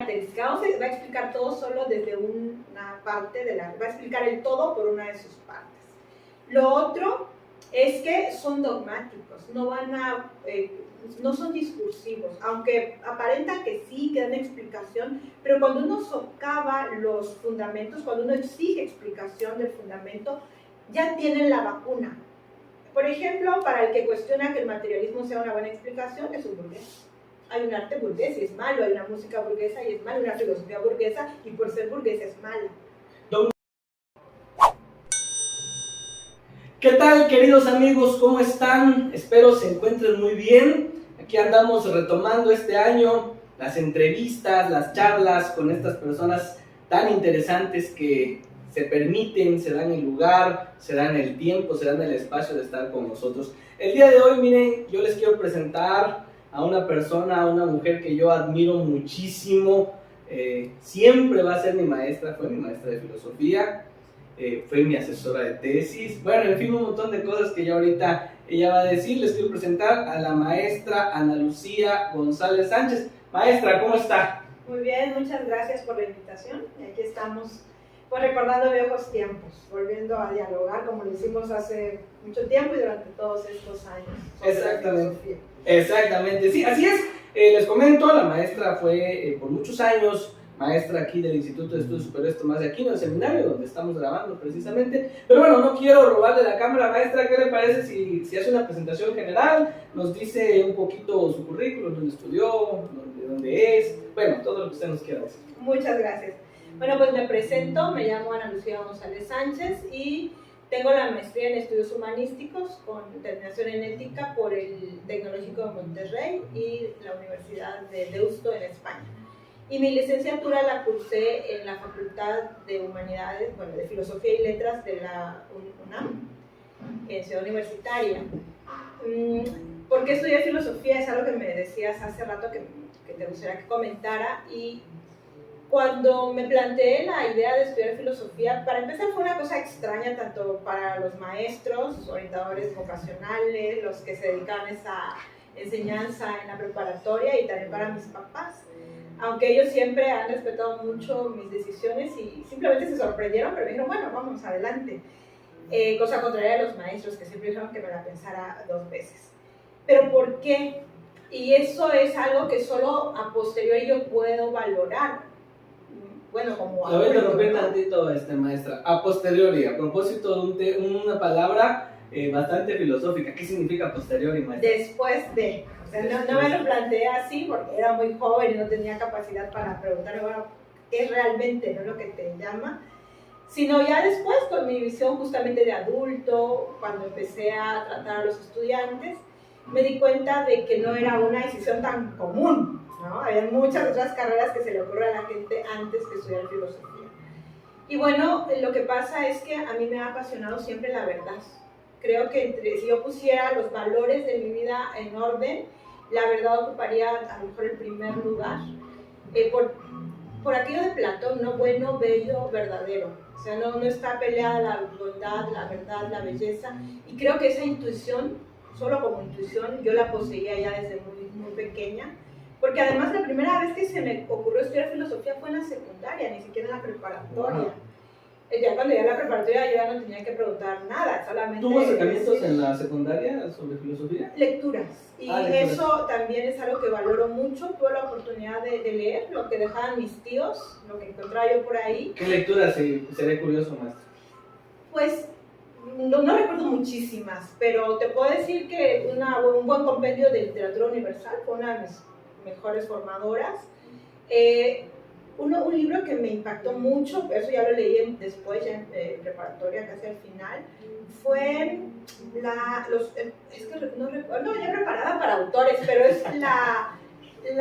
Va a explicar todo solo desde una parte va a explicar el todo por una de sus partes. Lo otro es que son dogmáticos, no son discursivos, aunque aparenta que sí, que dan explicación, pero cuando uno socava los fundamentos, cuando uno exige explicación del fundamento, ya tienen la vacuna. Por ejemplo, para el que cuestiona que el materialismo sea una buena explicación, es un burgués. Hay un arte burgués y es malo, hay una música burguesa y es malo, una filosofía burguesa y por ser burguesa es mala. ¿Qué tal, queridos amigos? ¿Cómo están? Espero se encuentren muy bien. Aquí andamos retomando este año las entrevistas, las charlas con estas personas tan interesantes que se permiten, se dan el lugar, se dan el tiempo, se dan el espacio de estar con nosotros. El día de hoy, miren, yo les quiero presentar a una persona, a una mujer que yo admiro muchísimo. Siempre va a ser mi maestra, fue mi maestra de filosofía. Fue mi asesora de tesis, bueno, en fin, un montón de cosas que ya ahorita ella va a decir. Les quiero presentar a la maestra Ana Lucía González Sánchez. Maestra, ¿cómo está? Muy bien, muchas gracias por la invitación. Y aquí estamos, pues, recordando viejos tiempos, volviendo a dialogar como lo hicimos hace mucho tiempo y durante todos estos años. Exactamente, sí, así es. Les comento, la maestra fue por muchos años maestra aquí del Instituto de Estudios Superiores Tomás de Aquino, el seminario donde estamos grabando precisamente. Pero bueno, no quiero robarle la cámara. Maestra, ¿qué le parece si hace una presentación general? Nos dice un poquito su currículum, dónde estudió, dónde es, bueno, todo lo que usted nos quiera decir. Muchas gracias. Bueno, pues me presento, me llamo Ana Lucía González Sánchez y tengo la maestría en Estudios Humanísticos con terminación en Ética por el Tecnológico de Monterrey y la Universidad de Deusto en España. Y mi licenciatura la cursé en la Facultad de Humanidades, bueno, de Filosofía y Letras de la UNAM, en Ciudad Universitaria. ¿Por qué estudié filosofía? Es algo que me decías hace rato que te gustaría que comentara. Y cuando me planteé la idea de estudiar filosofía, para empezar fue una cosa extraña tanto para los maestros, orientadores vocacionales, los que se dedicaban a esa enseñanza en la preparatoria, y también para mis papás. Aunque ellos siempre han respetado mucho mis decisiones y simplemente se sorprendieron, pero dijeron, bueno, vamos adelante. Cosa contraria a los maestros, que siempre dijeron que me la pensara 2 veces. ¿Pero por qué? Y eso es algo que solo a posteriori yo puedo valorar. Bueno, como a ver, interrumpir tantito, maestra. A posteriori, a propósito de una palabra bastante filosófica. ¿Qué significa posteriori, maestra? Después de. O sea, no me lo planteé así porque era muy joven y no tenía capacidad para preguntarme, bueno, ¿qué es realmente, no, lo que te llama? Sino ya después, con mi visión justamente de adulto, cuando empecé a tratar a los estudiantes, me di cuenta de que no era una decisión tan común, ¿no? Había muchas otras carreras que se le ocurre a la gente antes que estudiar filosofía. Y bueno, lo que pasa es que a mí me ha apasionado siempre la verdad. Creo que si yo pusiera los valores de mi vida en orden, la verdad ocuparía a lo mejor el primer lugar. Por aquello de Platón, ¿no? Bueno, bello, verdadero. O sea, no está peleada la bondad, la verdad, la belleza. Y creo que esa intuición, solo como intuición, yo la poseía ya desde muy pequeña. Porque además la primera vez que se me ocurrió estudiar filosofía fue en la secundaria, ni siquiera en la preparatoria. Wow. Ya cuando llegué a la preparatoria yo ya no tenía que preguntar nada, solamente... ¿Tuvo acercamientos en la secundaria sobre filosofía? Lecturas, y lecturas. Eso también es algo que valoro mucho. Tuve la oportunidad de leer lo que dejaban mis tíos, lo que encontraba yo por ahí. ¿Qué lecturas? Sería curioso, maestro. Pues no recuerdo muchísimas, pero te puedo decir que un buen compendio de literatura universal fue una de mis mejores formadoras. Un libro que me impactó mucho, eso ya lo leí después, ya en preparatoria, casi al final, fue ya preparada para autores, pero es creo que es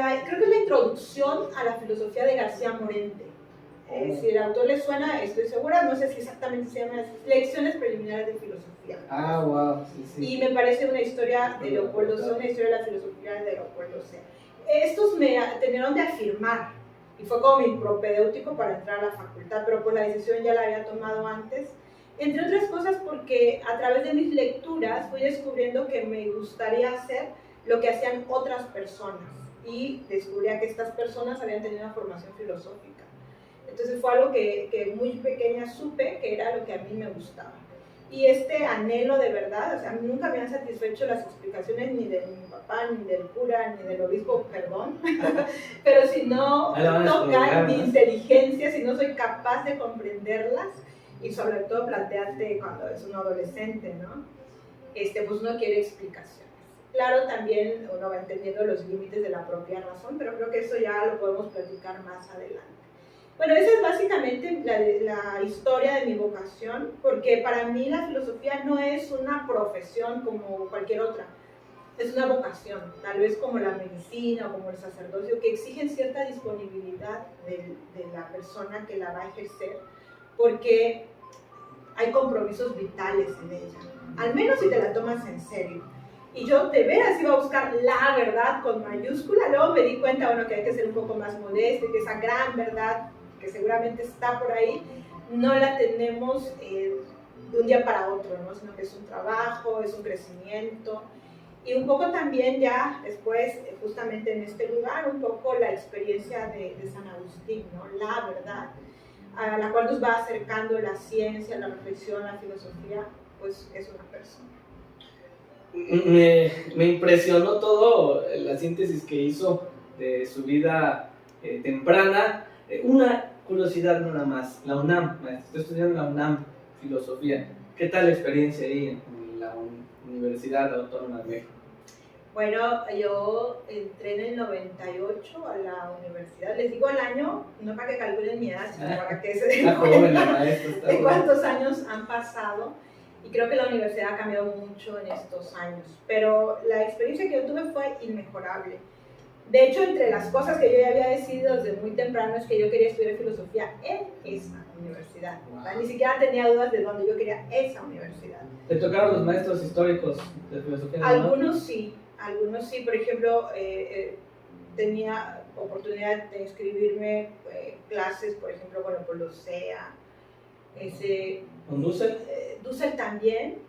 la introducción a la filosofía de García Morente. Si el autor le suena, estoy segura, no sé si exactamente se llama Lecciones Preliminares de Filosofía. Ah, wow, sí. Y me parece una historia de Leopoldo C., una historia de la filosofía de Leopoldo C. Estos me terminaron de afirmar, y fue como mi propedéutico para entrar a la facultad, pero pues la decisión ya la había tomado antes, entre otras cosas porque a través de mis lecturas fui descubriendo que me gustaría hacer lo que hacían otras personas, y descubría que estas personas habían tenido una formación filosófica. Entonces fue algo que muy pequeña supe que era lo que a mí me gustaba. Y este anhelo de verdad, o sea, a mí nunca me han satisfecho las explicaciones ni de mi papá, ni del cura, ni del obispo, perdón, pero si no tocan mi inteligencia, si no soy capaz de comprenderlas, y sobre todo plantearte cuando es un adolescente, ¿no? Pues uno quiere explicaciones. Claro, también uno va entendiendo los límites de la propia razón, pero creo que eso ya lo podemos platicar más adelante. Bueno, esa es básicamente la historia de mi vocación, porque para mí la filosofía no es una profesión como cualquier otra, es una vocación, tal vez como la medicina o como el sacerdocio, que exigen cierta disponibilidad de la persona que la va a ejercer, porque hay compromisos vitales en ella, al menos si te la tomas en serio. Y yo de veras iba a buscar la verdad con mayúscula, luego me di cuenta, bueno, que hay que ser un poco más modesto, que esa gran verdad que seguramente está por ahí, no la tenemos de un día para otro, ¿no? Sino que es un trabajo, es un crecimiento, y un poco también ya después, justamente en este lugar, un poco la experiencia de San Agustín, ¿no? La verdad, a la cual nos va acercando la ciencia, la reflexión, la filosofía, pues es una persona. Me impresionó todo la síntesis que hizo de su vida temprana. Una curiosidad nada más, la UNAM, estoy estudiando en la UNAM, filosofía. ¿Qué tal la experiencia ahí en la Universidad Autónoma de México? Bueno, yo entré en el 98 a la universidad, les digo el año, no para que calculen mi edad, sino para que se den cuenta de cuántos años han pasado. Y creo que la universidad ha cambiado mucho en estos años, pero la experiencia que yo tuve fue inmejorable. De hecho, entre las cosas que yo ya había decidido desde muy temprano es que yo quería estudiar filosofía en esa universidad. Wow. Ni siquiera tenía dudas de dónde yo quería esa universidad. ¿Te tocaron los maestros históricos de filosofía? Algunos sí. Por ejemplo, tenía oportunidad de inscribirme clases, por ejemplo, con Polosea, ¿con Dussel? Dussel también,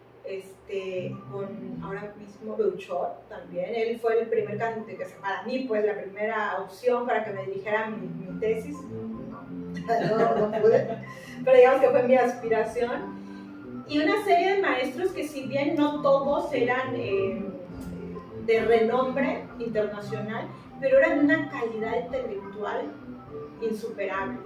con ahora mismo Beuchot también. Él fue el primer cantante que para mí, pues la primera opción para que me dirigiera mi tesis. No pude, pero digamos que fue mi aspiración. Y una serie de maestros que, si bien no todos eran de renombre internacional, pero eran de una calidad intelectual insuperable.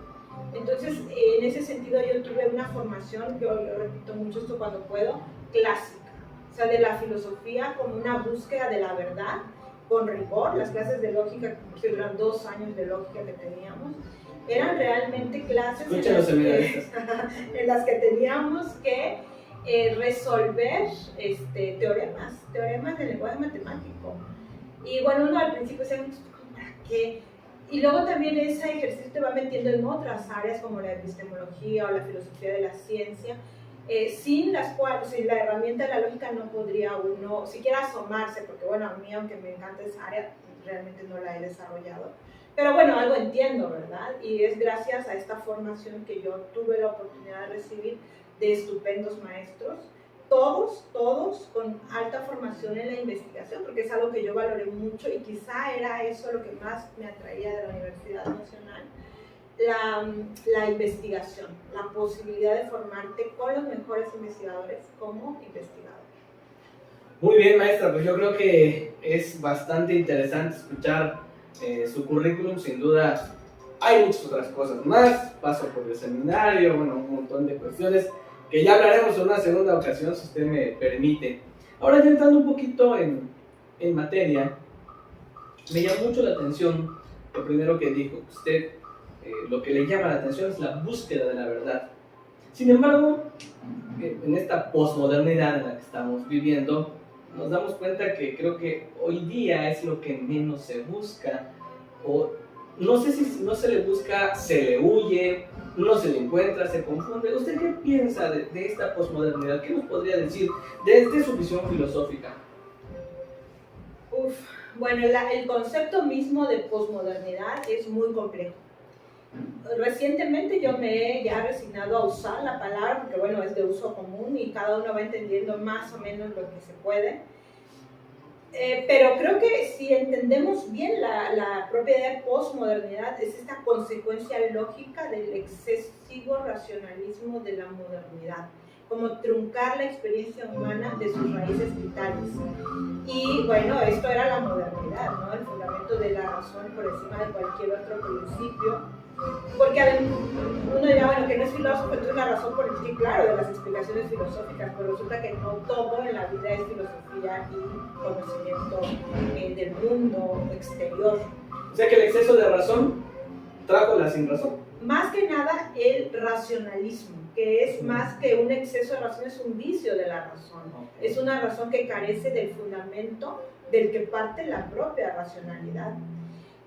Entonces, en ese sentido, yo tuve una formación, yo repito mucho esto cuando puedo, clásica, o sea, de la filosofía como una búsqueda de la verdad, con rigor. Las clases de lógica, que eran 2 años de lógica que teníamos, eran realmente clases en las que teníamos que resolver teoremas del lenguaje matemático. Y bueno, uno al principio decía, ¿para qué? Y luego también ese ejercicio te va metiendo en otras áreas como la epistemología o la filosofía de la ciencia, sin las cuales, sin la herramienta de la lógica no podría uno siquiera asomarse, porque bueno, a mí, aunque me encanta esa área, realmente no la he desarrollado. Pero bueno, algo entiendo, ¿verdad? Y es gracias a esta formación que yo tuve la oportunidad de recibir de estupendos maestros, todos con alta formación en la investigación, porque es algo que yo valoré mucho y quizá era eso lo que más me atraía de la Universidad Nacional, la investigación, la posibilidad de formarte con los mejores investigadores como investigador. Muy bien, maestra, pues yo creo que es bastante interesante escuchar su currículum. Sin duda hay muchas otras cosas más, paso por el seminario, bueno, un montón de cuestiones que ya hablaremos en una segunda ocasión, si usted me permite. Ahora, ya entrando un poquito en materia, me llamó mucho la atención lo primero que dijo. Usted, lo que le llama la atención es la búsqueda de la verdad. Sin embargo, en esta posmodernidad en la que estamos viviendo, nos damos cuenta que creo que hoy día es lo que menos se busca, o no sé si no se le busca, se le huye, no se le encuentra, se confunde. ¿Usted qué piensa de esta posmodernidad? ¿Qué nos podría decir desde su visión filosófica? Bueno, el concepto mismo de posmodernidad es muy complejo. Recientemente yo me he ya resignado a usar la palabra, porque bueno, es de uso común y cada uno va entendiendo más o menos lo que se puede. Pero creo que si entendemos bien la propia idea de posmodernidad, es esta consecuencia lógica del excesivo racionalismo de la modernidad, como truncar la experiencia humana de sus raíces vitales. Y bueno, esto era la modernidad, ¿no? El fundamento de la razón por encima de cualquier otro principio. Porque uno dirá, bueno, que no es filósofo, entonces la razón por encima, claro, de las explicaciones filosóficas, pero resulta que no todo en la vida es filosofía y conocimiento del mundo exterior. O sea que el exceso de razón trajo la sin razón. Más que nada el racionalismo, que es más que un exceso de razón, es un vicio de la razón. Okay. Es una razón que carece del fundamento del que parte la propia racionalidad.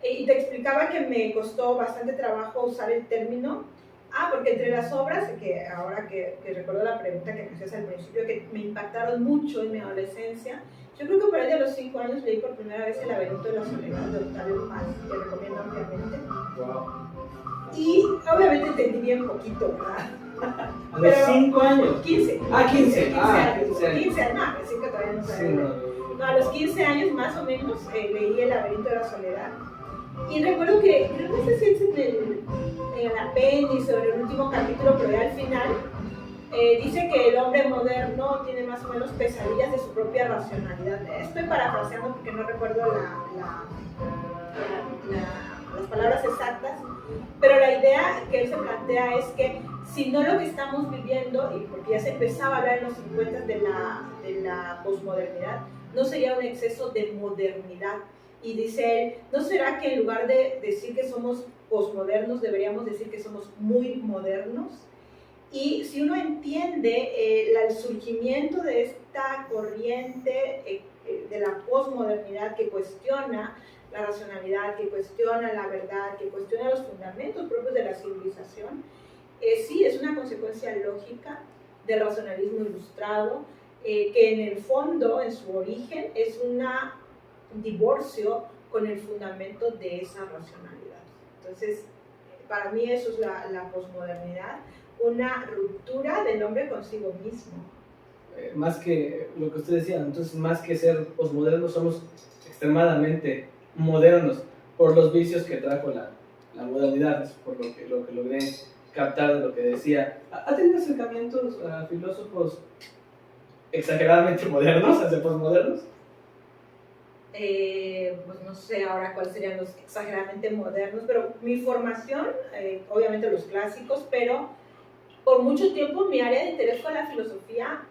Y te explicaba que me costó bastante trabajo usar el término, porque entre las obras, que ahora que recuerdo la pregunta que me hacías al principio, que me impactaron mucho en mi adolescencia, yo creo que por ahí de los 5 años leí por primera vez El laberinto de la soledad de Octavio Paz, que recomiendo ampliamente. Wow. Y obviamente entendí bien poquito, ¿verdad? ¿A los 5 años? 15. 15 años. No, así que todavía no sabía. Sí, no, a los 15 años más o menos leí El laberinto de la soledad. Y recuerdo que, no sé si es en el apéndice o en el último capítulo, pero ya al final, dice que el hombre moderno tiene más o menos pesadillas de su propia racionalidad. Estoy parafraseando porque no recuerdo las palabras exactas, pero la idea que él se plantea es que si no lo que estamos viviendo, y porque ya se empezaba a hablar en los 50 de la posmodernidad, no sería un exceso de modernidad. Y dice él, ¿no será que en lugar de decir que somos posmodernos, deberíamos decir que somos muy modernos? Y si uno entiende el surgimiento de esta corriente de la posmodernidad que cuestiona la racionalidad, que cuestiona la verdad, que cuestiona los fundamentos propios de la civilización, sí, es una consecuencia lógica del racionalismo ilustrado, que en el fondo, en su origen, es un divorcio con el fundamento de esa racionalidad. Entonces, para mí eso es la posmodernidad, una ruptura del hombre consigo mismo. Más que lo que usted decía, entonces más que ser posmodernos somos extremadamente modernos por los vicios que trajo la modernidad, por lo que logré captar de lo que decía. ¿Ha tenido acercamientos a filósofos exageradamente modernos, hacia posmodernos? Pues no sé ahora cuáles serían los exageradamente modernos, pero mi formación, obviamente los clásicos, pero por mucho tiempo mi área de interés fue la filosofía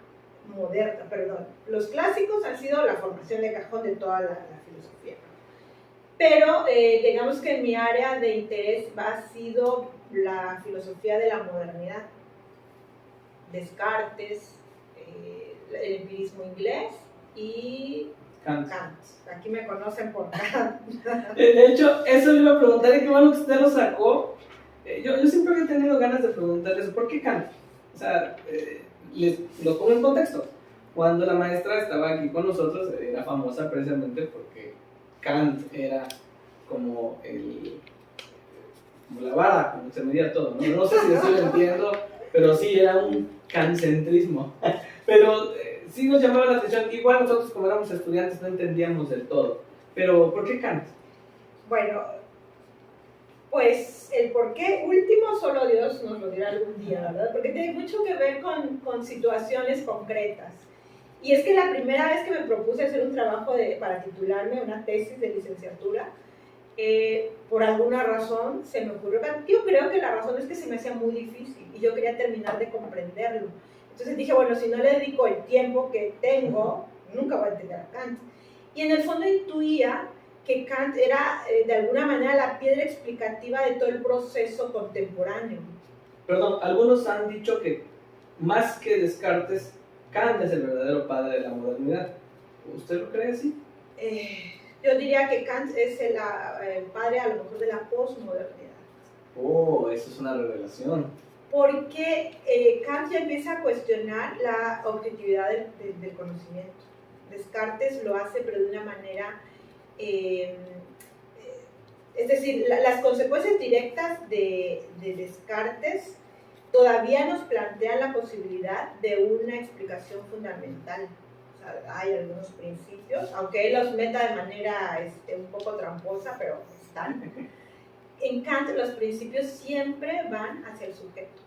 moderna, perdón. Los clásicos han sido la formación de cajón de toda la filosofía. Pero digamos que mi área de interés ha sido la filosofía de la modernidad. Descartes, el empirismo inglés y Kant. Aquí me conocen por Kant. De hecho, eso le iba a preguntar, y qué bueno que usted lo sacó. Yo siempre había tenido ganas de preguntarles, ¿por qué Kant? O sea, les lo pongo en contexto. Cuando la maestra estaba aquí con nosotros, era famosa precisamente porque Kant era como la vara, como se medía todo, ¿no? No sé si eso lo entiendo, pero sí era un kantcentrismo. Pero sí nos llamaba la atención. Igual nosotros, como éramos estudiantes, no entendíamos del todo. Pero, ¿por qué Kant? Bueno, pues el por qué último solo Dios nos lo dirá algún día, ¿verdad? Porque tiene mucho que ver con situaciones concretas. Y es que la primera vez que me propuse hacer un trabajo para titularme, una tesis de licenciatura, por alguna razón se me ocurrió. Yo creo que la razón es que se me hacía muy difícil y yo quería terminar de comprenderlo. Entonces dije, bueno, si no le dedico el tiempo que tengo, nunca voy a entender a Kant. Y en el fondo intuía que Kant era de alguna manera la piedra explicativa de todo el proceso contemporáneo. Perdón, algunos han dicho que más que Descartes, Kant es el verdadero padre de la modernidad. ¿Usted lo cree así? Yo diría que Kant es el padre a lo mejor de la posmodernidad. Oh, eso es una revelación. Porque Kant ya empieza a cuestionar la objetividad del conocimiento. Descartes lo hace, pero de una manera... es decir, las consecuencias directas de Descartes todavía nos plantean la posibilidad de una explicación fundamental. O sea, hay algunos principios, aunque él los meta de manera un poco tramposa, pero están. En Kant los principios siempre van hacia el sujeto.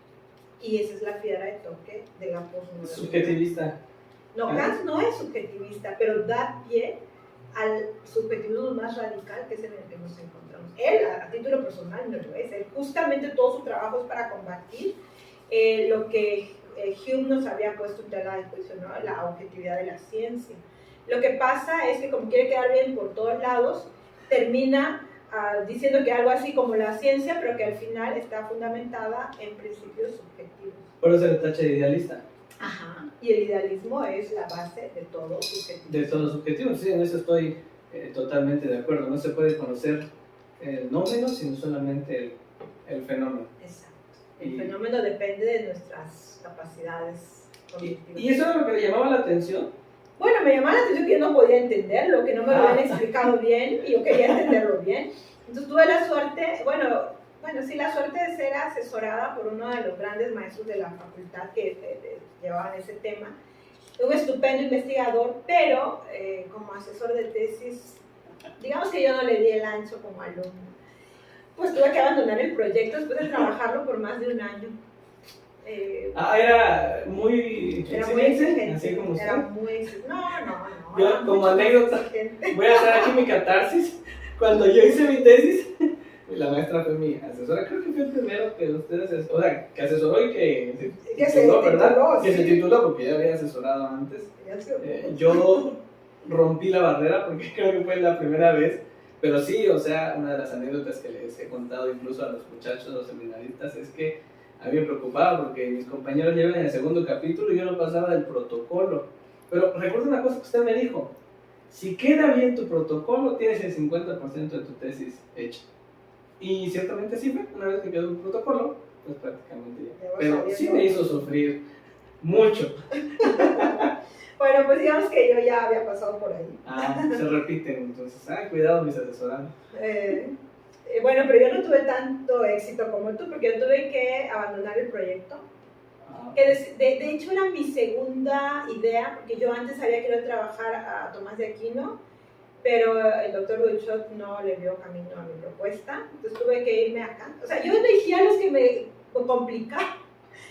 Y esa es la piedra de toque de la posmodernidad. Subjetivista. No, Kant no es subjetivista, pero da pie al subjetivismo más radical, que es en el que nos encontramos. Él, a título personal, no lo es. Él, justamente todo su trabajo es para combatir lo que Hume nos había puesto en tela de juicio, ¿no? La objetividad de la ciencia. Lo que pasa es que, como quiere quedar bien por todos lados, termina diciendo que algo así como la ciencia, pero que al final está fundamentada en principios subjetivos. Por eso se le tacha de idealista. Ajá. Y el idealismo es la base de todo subjetivo. De todo subjetivo, sí, en eso estoy totalmente de acuerdo. No se puede conocer el nómeno, sino solamente el fenómeno. Exacto. El fenómeno depende de nuestras capacidades cognitivas. ¿Y eso es lo que le llamaba la atención? Bueno, me llamaba la atención que yo no podía entenderlo, que no me lo habían explicado bien y yo quería entenderlo bien. Entonces tuve la suerte, sí, la suerte de ser asesorada por uno de los grandes maestros de la facultad que llevaban ese tema. Un estupendo investigador, pero como asesor de tesis, digamos que yo no le di el ancho como alumno. Pues tuve que abandonar el proyecto después de trabajarlo por más de un año. Era muy exigente, así como usted. Era muy exigente. No. Yo, como anécdota, voy a hacer aquí mi catarsis. Cuando yo hice mi tesis, la maestra fue mi asesora. Creo que fue el primero que ustedes, o sea, que asesoró y que se tituló, ¿verdad? Que se tituló porque ya había asesorado antes. Yo rompí la barrera porque creo que fue la primera vez. Pero sí, o sea, una de las anécdotas que les he contado incluso a los muchachos, los seminaristas, es que a mí me preocupaba porque mis compañeros llevan en el segundo capítulo y yo no pasaba del protocolo. Pero recuerdo una cosa que usted me dijo: si queda bien tu protocolo, tienes el 50% de tu tesis hecha. Y ciertamente sí fue, una vez que quedó el protocolo, pues prácticamente ya. Pero sí me hizo sufrir mucho. Bueno, pues digamos que yo ya había pasado por ahí. Se repiten, entonces, cuidado mis asesorados. Bueno, pero yo no tuve tanto éxito como tú, porque yo tuve que abandonar el proyecto. Que de hecho era mi segunda idea, porque yo antes había querido trabajar a Tomás de Aquino, pero el doctor Bouchot no le dio camino a mi propuesta, entonces tuve que irme acá. O sea, yo elegí a los que me complicaban.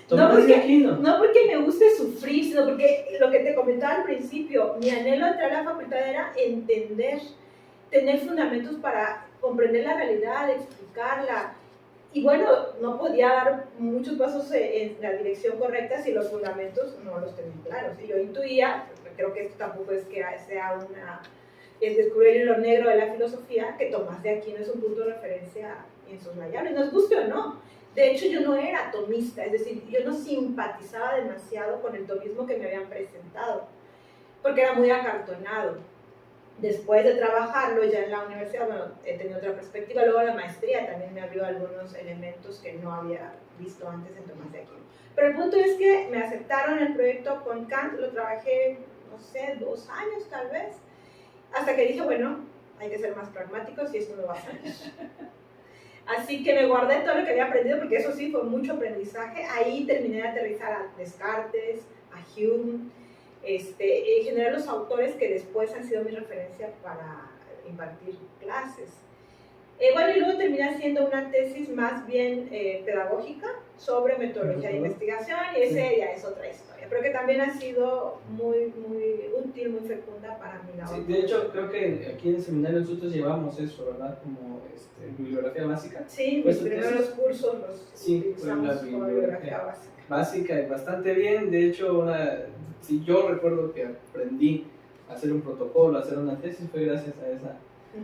No porque me guste sufrir, sino porque lo que te comentaba al principio, mi anhelo de entrar a la facultad era entender, tener fundamentos para comprender la realidad, explicarla. Y bueno, no podía dar muchos pasos en la dirección correcta si los fundamentos no los tenía claros. Y yo intuía, creo que esto tampoco es que sea es descubrir lo negro de la filosofía, que Tomás de Aquino es un punto de referencia insoslayable, nos guste o no. De hecho, yo no era tomista, es decir, yo no simpatizaba demasiado con el tomismo que me habían presentado, porque era muy acartonado. Después de trabajarlo ya en la universidad, bueno, he tenido otra perspectiva. Luego la maestría también me abrió algunos elementos que no había visto antes en Tomás de Aquino. Pero el punto es que me aceptaron el proyecto con Kant, lo trabajé, no sé, 2 años tal vez, hasta que dije, bueno, hay que ser más pragmáticos y esto no va a salir. Así que me guardé todo lo que había aprendido, porque eso sí fue mucho aprendizaje. Ahí terminé de aterrizar a Descartes, a Hume, en general los autores que después han sido mi referencia para impartir clases. Bueno, y luego terminé haciendo una tesis más bien pedagógica sobre metodología de investigación, y ese ya es otra historia, pero que también ha sido muy, muy útil, muy fecunda para mi labor. Sí, de hecho, creo que aquí en el seminario nosotros llevamos eso, ¿verdad? Como bibliografía básica. Sí, mis primeros cursos los utilizamos como bibliografía básica y bastante bien. De hecho, si yo recuerdo que aprendí a hacer un protocolo, a hacer una tesis, fue gracias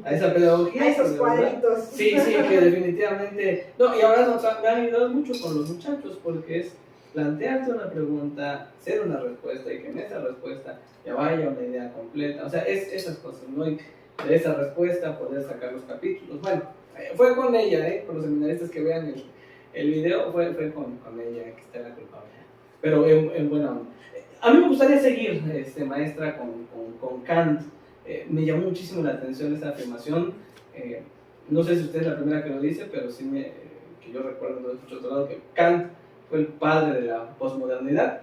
a esa pedagogía. A esos cuadritos. Sí, que definitivamente. No, y ahora me han ayudado mucho con los muchachos, porque es plantearte una pregunta, hacer una respuesta, y que en esa respuesta ya vaya una idea completa. O sea, esas cosas, ¿no? Y de esa respuesta poder sacar los capítulos. Bueno, fue con ella, con los seminaristas que vean el video, fue con ella que está la culpable. Pero en buena onda. A mí me gustaría seguir, maestra, con Kant. Me llamó muchísimo la atención esta afirmación. No sé si usted es la primera que lo dice, pero sí que yo recuerdo de otro lado que Kant fue el padre de la posmodernidad.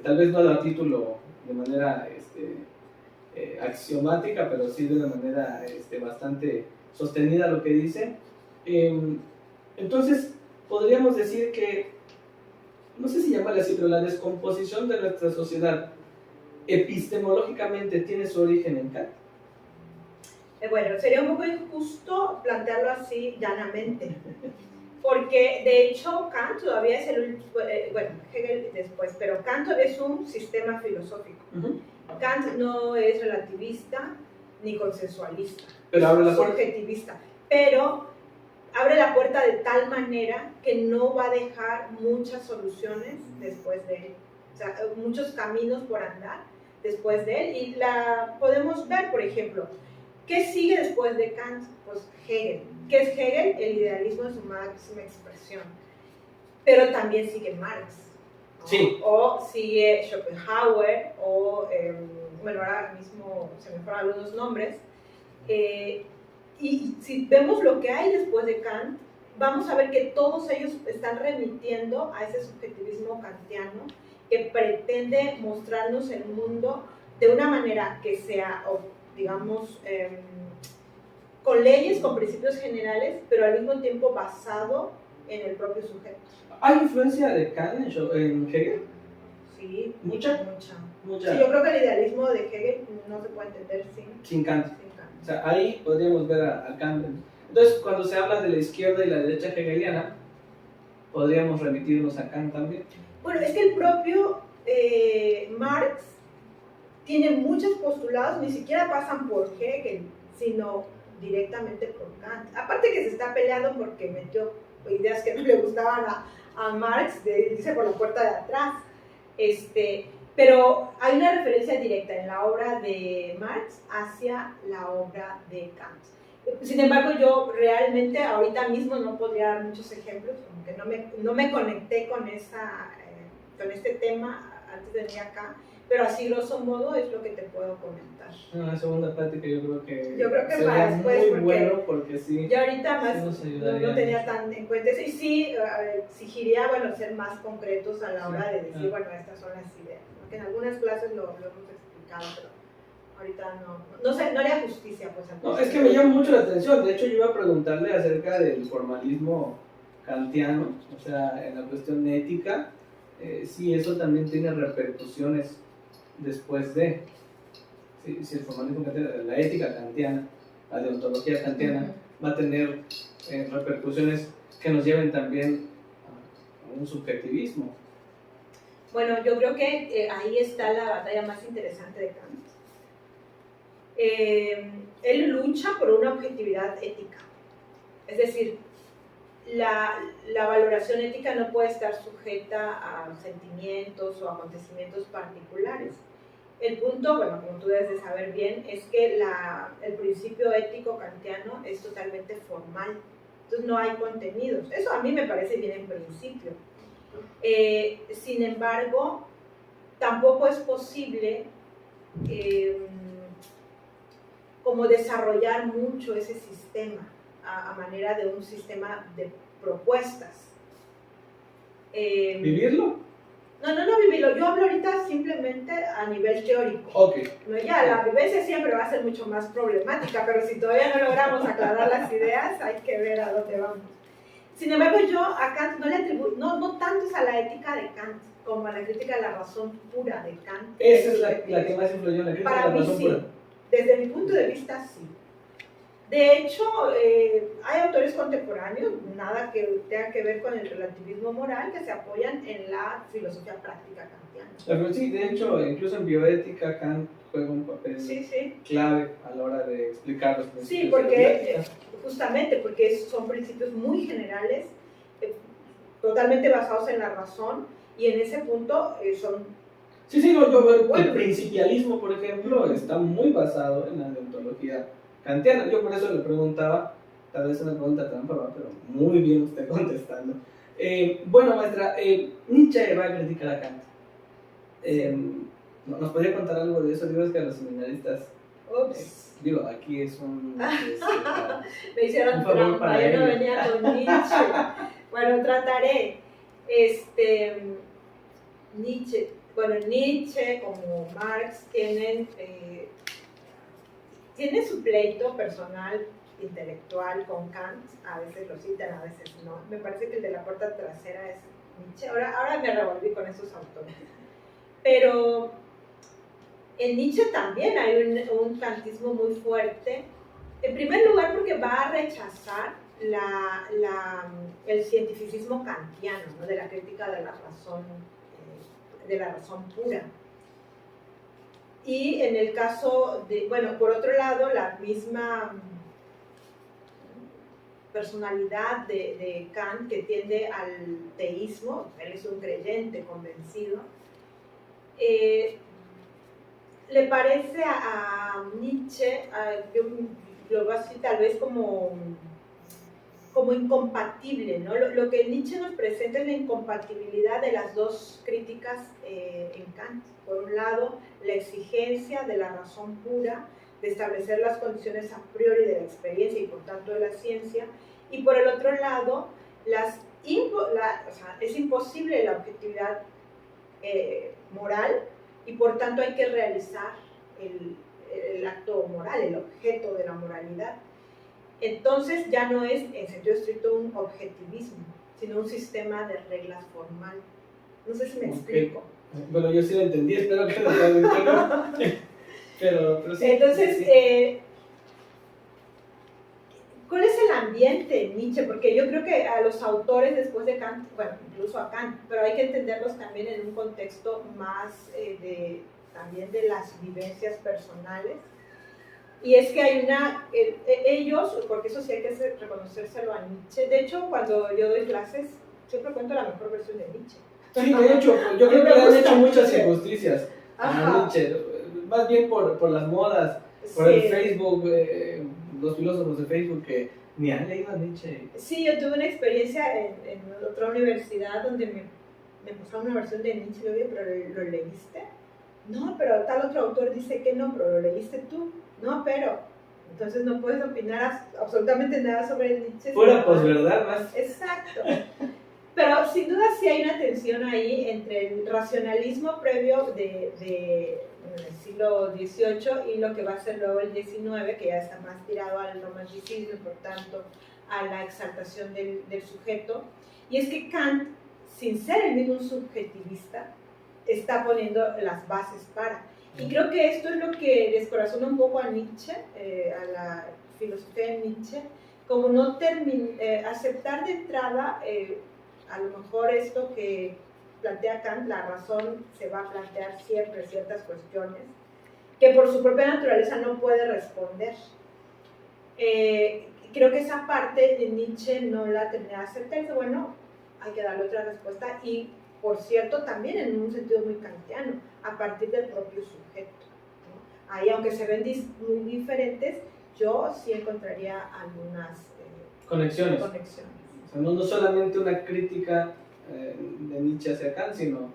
Tal vez no a título de manera axiomática, pero sí de una manera bastante sostenida lo que dice. Entonces, podríamos decir que, no sé si llamarle así, pero la descomposición de nuestra sociedad epistemológicamente tiene su origen en Kant. Bueno, sería un poco injusto plantearlo así llanamente, porque de hecho Kant todavía es bueno, Hegel después, pero Kant es un sistema filosófico. Kant no es relativista ni consensualista, pero abre la puerta. Subjetivista, pero abre la puerta de tal manera que no va a dejar muchas soluciones después de él, o sea, muchos caminos por andar después de él, y podemos ver, por ejemplo, ¿qué sigue después de Kant? Pues Hegel. ¿Qué es Hegel? El idealismo en su máxima expresión. Pero también sigue Marx, ¿no? Sí. O sigue Schopenhauer, o, bueno, ahora mismo se me fueron algunos nombres. Y si vemos lo que hay después de Kant, vamos a ver que todos ellos están remitiendo a ese subjetivismo kantiano que pretende mostrarnos el mundo de una manera que sea, digamos, con leyes, con principios generales, pero al mismo tiempo basado en el propio sujeto. ¿Hay influencia de Kant en Hegel? Sí, ¿Mucha? Sí, yo creo que el idealismo de Hegel no se puede entender sin Kant. O sea, ahí podríamos ver a Kant. Entonces, cuando se habla de la izquierda y la derecha hegeliana, podríamos remitirnos a Kant también. Bueno, es que el propio Marx tiene muchos postulados, ni siquiera pasan por Hegel, sino directamente por Kant. Aparte que se está peleando porque metió ideas que no le gustaban a Marx, dice por la puerta de atrás. Pero hay una referencia directa en la obra de Marx hacia la obra de Kant. Sin embargo, yo realmente ahorita mismo no podría dar muchos ejemplos, como que no me conecté con este tema antes de venir acá, pero así grosso modo es lo que te puedo comentar. En la segunda plática yo creo que sería después, muy bueno, porque sí. Yo ahorita más sí no tenía tan en cuenta eso, y sí exigiría, bueno, ser más concretos a la hora de decir, bueno, estas son las ideas, ¿no? Que en algunas clases lo hemos explicado, pero ahorita no haría justicia, pues. No, es que me llama mucho la atención. De hecho, yo iba a preguntarle acerca del formalismo kantiano, o sea, en la cuestión ética, si eso también tiene repercusiones después de, si el formalismo kantiano, la ética kantiana, la deontología kantiana, va a tener repercusiones que nos lleven también a un subjetivismo. Bueno, yo creo que ahí está la batalla más interesante de Kant. Él lucha por una objetividad ética, es decir, la valoración ética no puede estar sujeta a sentimientos o acontecimientos particulares. El punto, bueno, como tú debes de saber bien, es que el principio ético kantiano es totalmente formal, entonces no hay contenidos. Eso a mí me parece bien en principio. Sin embargo, tampoco es posible como desarrollar mucho ese sistema a manera de un sistema de propuestas. ¿Vivirlo? No vivirlo, yo hablo ahorita simplemente a nivel teórico. Okay. No, ya, la vivencia siempre va a ser mucho más problemática, pero si todavía no logramos aclarar las ideas, hay que ver a dónde vamos. Sin embargo, yo a Kant no le atribuyo, no tanto es a la ética de Kant, como a la crítica de la razón pura de Kant. Esa es la que más influyó en la crítica de la razón pura. Desde mi punto de vista, sí. De hecho, hay autores contemporáneos, nada que tenga que ver con el relativismo moral, que se apoyan en la filosofía práctica kantiana. Sí, de hecho, incluso en bioética Kant juega un papel clave a la hora de explicar los principios. Sí, porque justamente porque son principios muy generales, totalmente basados en la razón, y en ese punto son... El principialismo, por ejemplo, está muy basado en la deontología kantiana. Yo por eso le preguntaba, tal vez una pregunta trampa, pero muy bien usted contestando. Bueno, maestra, Nietzsche va a criticar a Kant. ¿Nos podría contar algo de eso? Digo, es que a los seminaristas... aquí es un... me hicieron trampa, yo no venía con Nietzsche. Bueno, trataré. Nietzsche, bueno, Nietzsche como Marx tienen su pleito personal, intelectual con Kant, a veces lo citan, a veces no. Me parece que el de la puerta trasera es Nietzsche. Ahora me revolví con esos autores. Pero en Nietzsche también hay un kantismo muy fuerte. En primer lugar porque va a rechazar el cientificismo kantiano, ¿no? De la crítica de la razón pura. Y en el caso de, bueno, por otro lado, la misma personalidad de Kant, que tiende al teísmo, él es un creyente convencido, le parece a Nietzsche, yo lo veo así tal vez como incompatible, ¿no? Lo que Nietzsche nos presenta es la incompatibilidad de las dos críticas en Kant. Por un lado, la exigencia de la razón pura, de establecer las condiciones a priori de la experiencia y por tanto de la ciencia, y por el otro lado, es imposible la objetividad moral y por tanto hay que realizar el acto moral, el objeto de la moralidad. Entonces ya no es en sentido estricto un objetivismo, sino un sistema de reglas formal. No sé si me explico. Bueno, yo sí lo entendí, espero que lo hayan pero sí. Entonces, sí. ¿Cuál es el ambiente en Nietzsche? Porque yo creo que a los autores después de Kant, bueno, incluso a Kant, pero hay que entenderlos también en un contexto más también de las vivencias personales. Y es que hay ellos, porque eso sí hay que reconocérselo a Nietzsche. De hecho, cuando yo doy clases, siempre cuento la mejor versión de Nietzsche. Sí, de hecho, yo creo que le han hecho muchas injusticias a Nietzsche, más bien por las modas, por el Facebook, los filósofos de Facebook que ni han leído a Nietzsche. Sí, yo tuve una experiencia en otra universidad donde me mostraron una versión de Nietzsche y le dije, ¿pero lo leíste? No, pero tal otro autor dice que no, pero lo leíste tú. No, pero entonces no puedes opinar absolutamente nada sobre Nietzsche. Pura posverdad más. Exacto. Pero sin duda sí hay una tensión ahí entre el racionalismo previo del siglo XVIII y lo que va a ser luego el XIX, que ya está más tirado al romanticismo y por tanto a la exaltación del sujeto. Y es que Kant, sin ser el mismo subjetivista, está poniendo las bases para. Y creo que esto es lo que descorazona un poco a Nietzsche, a la filosofía de Nietzsche, como no aceptar de entrada, a lo mejor esto que plantea Kant, la razón se va a plantear siempre ciertas cuestiones que por su propia naturaleza no puede responder. Creo que esa parte de Nietzsche no la termina de aceptar, y bueno, hay que darle otra respuesta, y por cierto también en un sentido muy kantiano, a partir del propio sujeto, ¿no? Ahí, aunque se ven muy diferentes, yo sí encontraría algunas conexiones. O sea, no solamente una crítica de Nietzsche hacia Kant, sino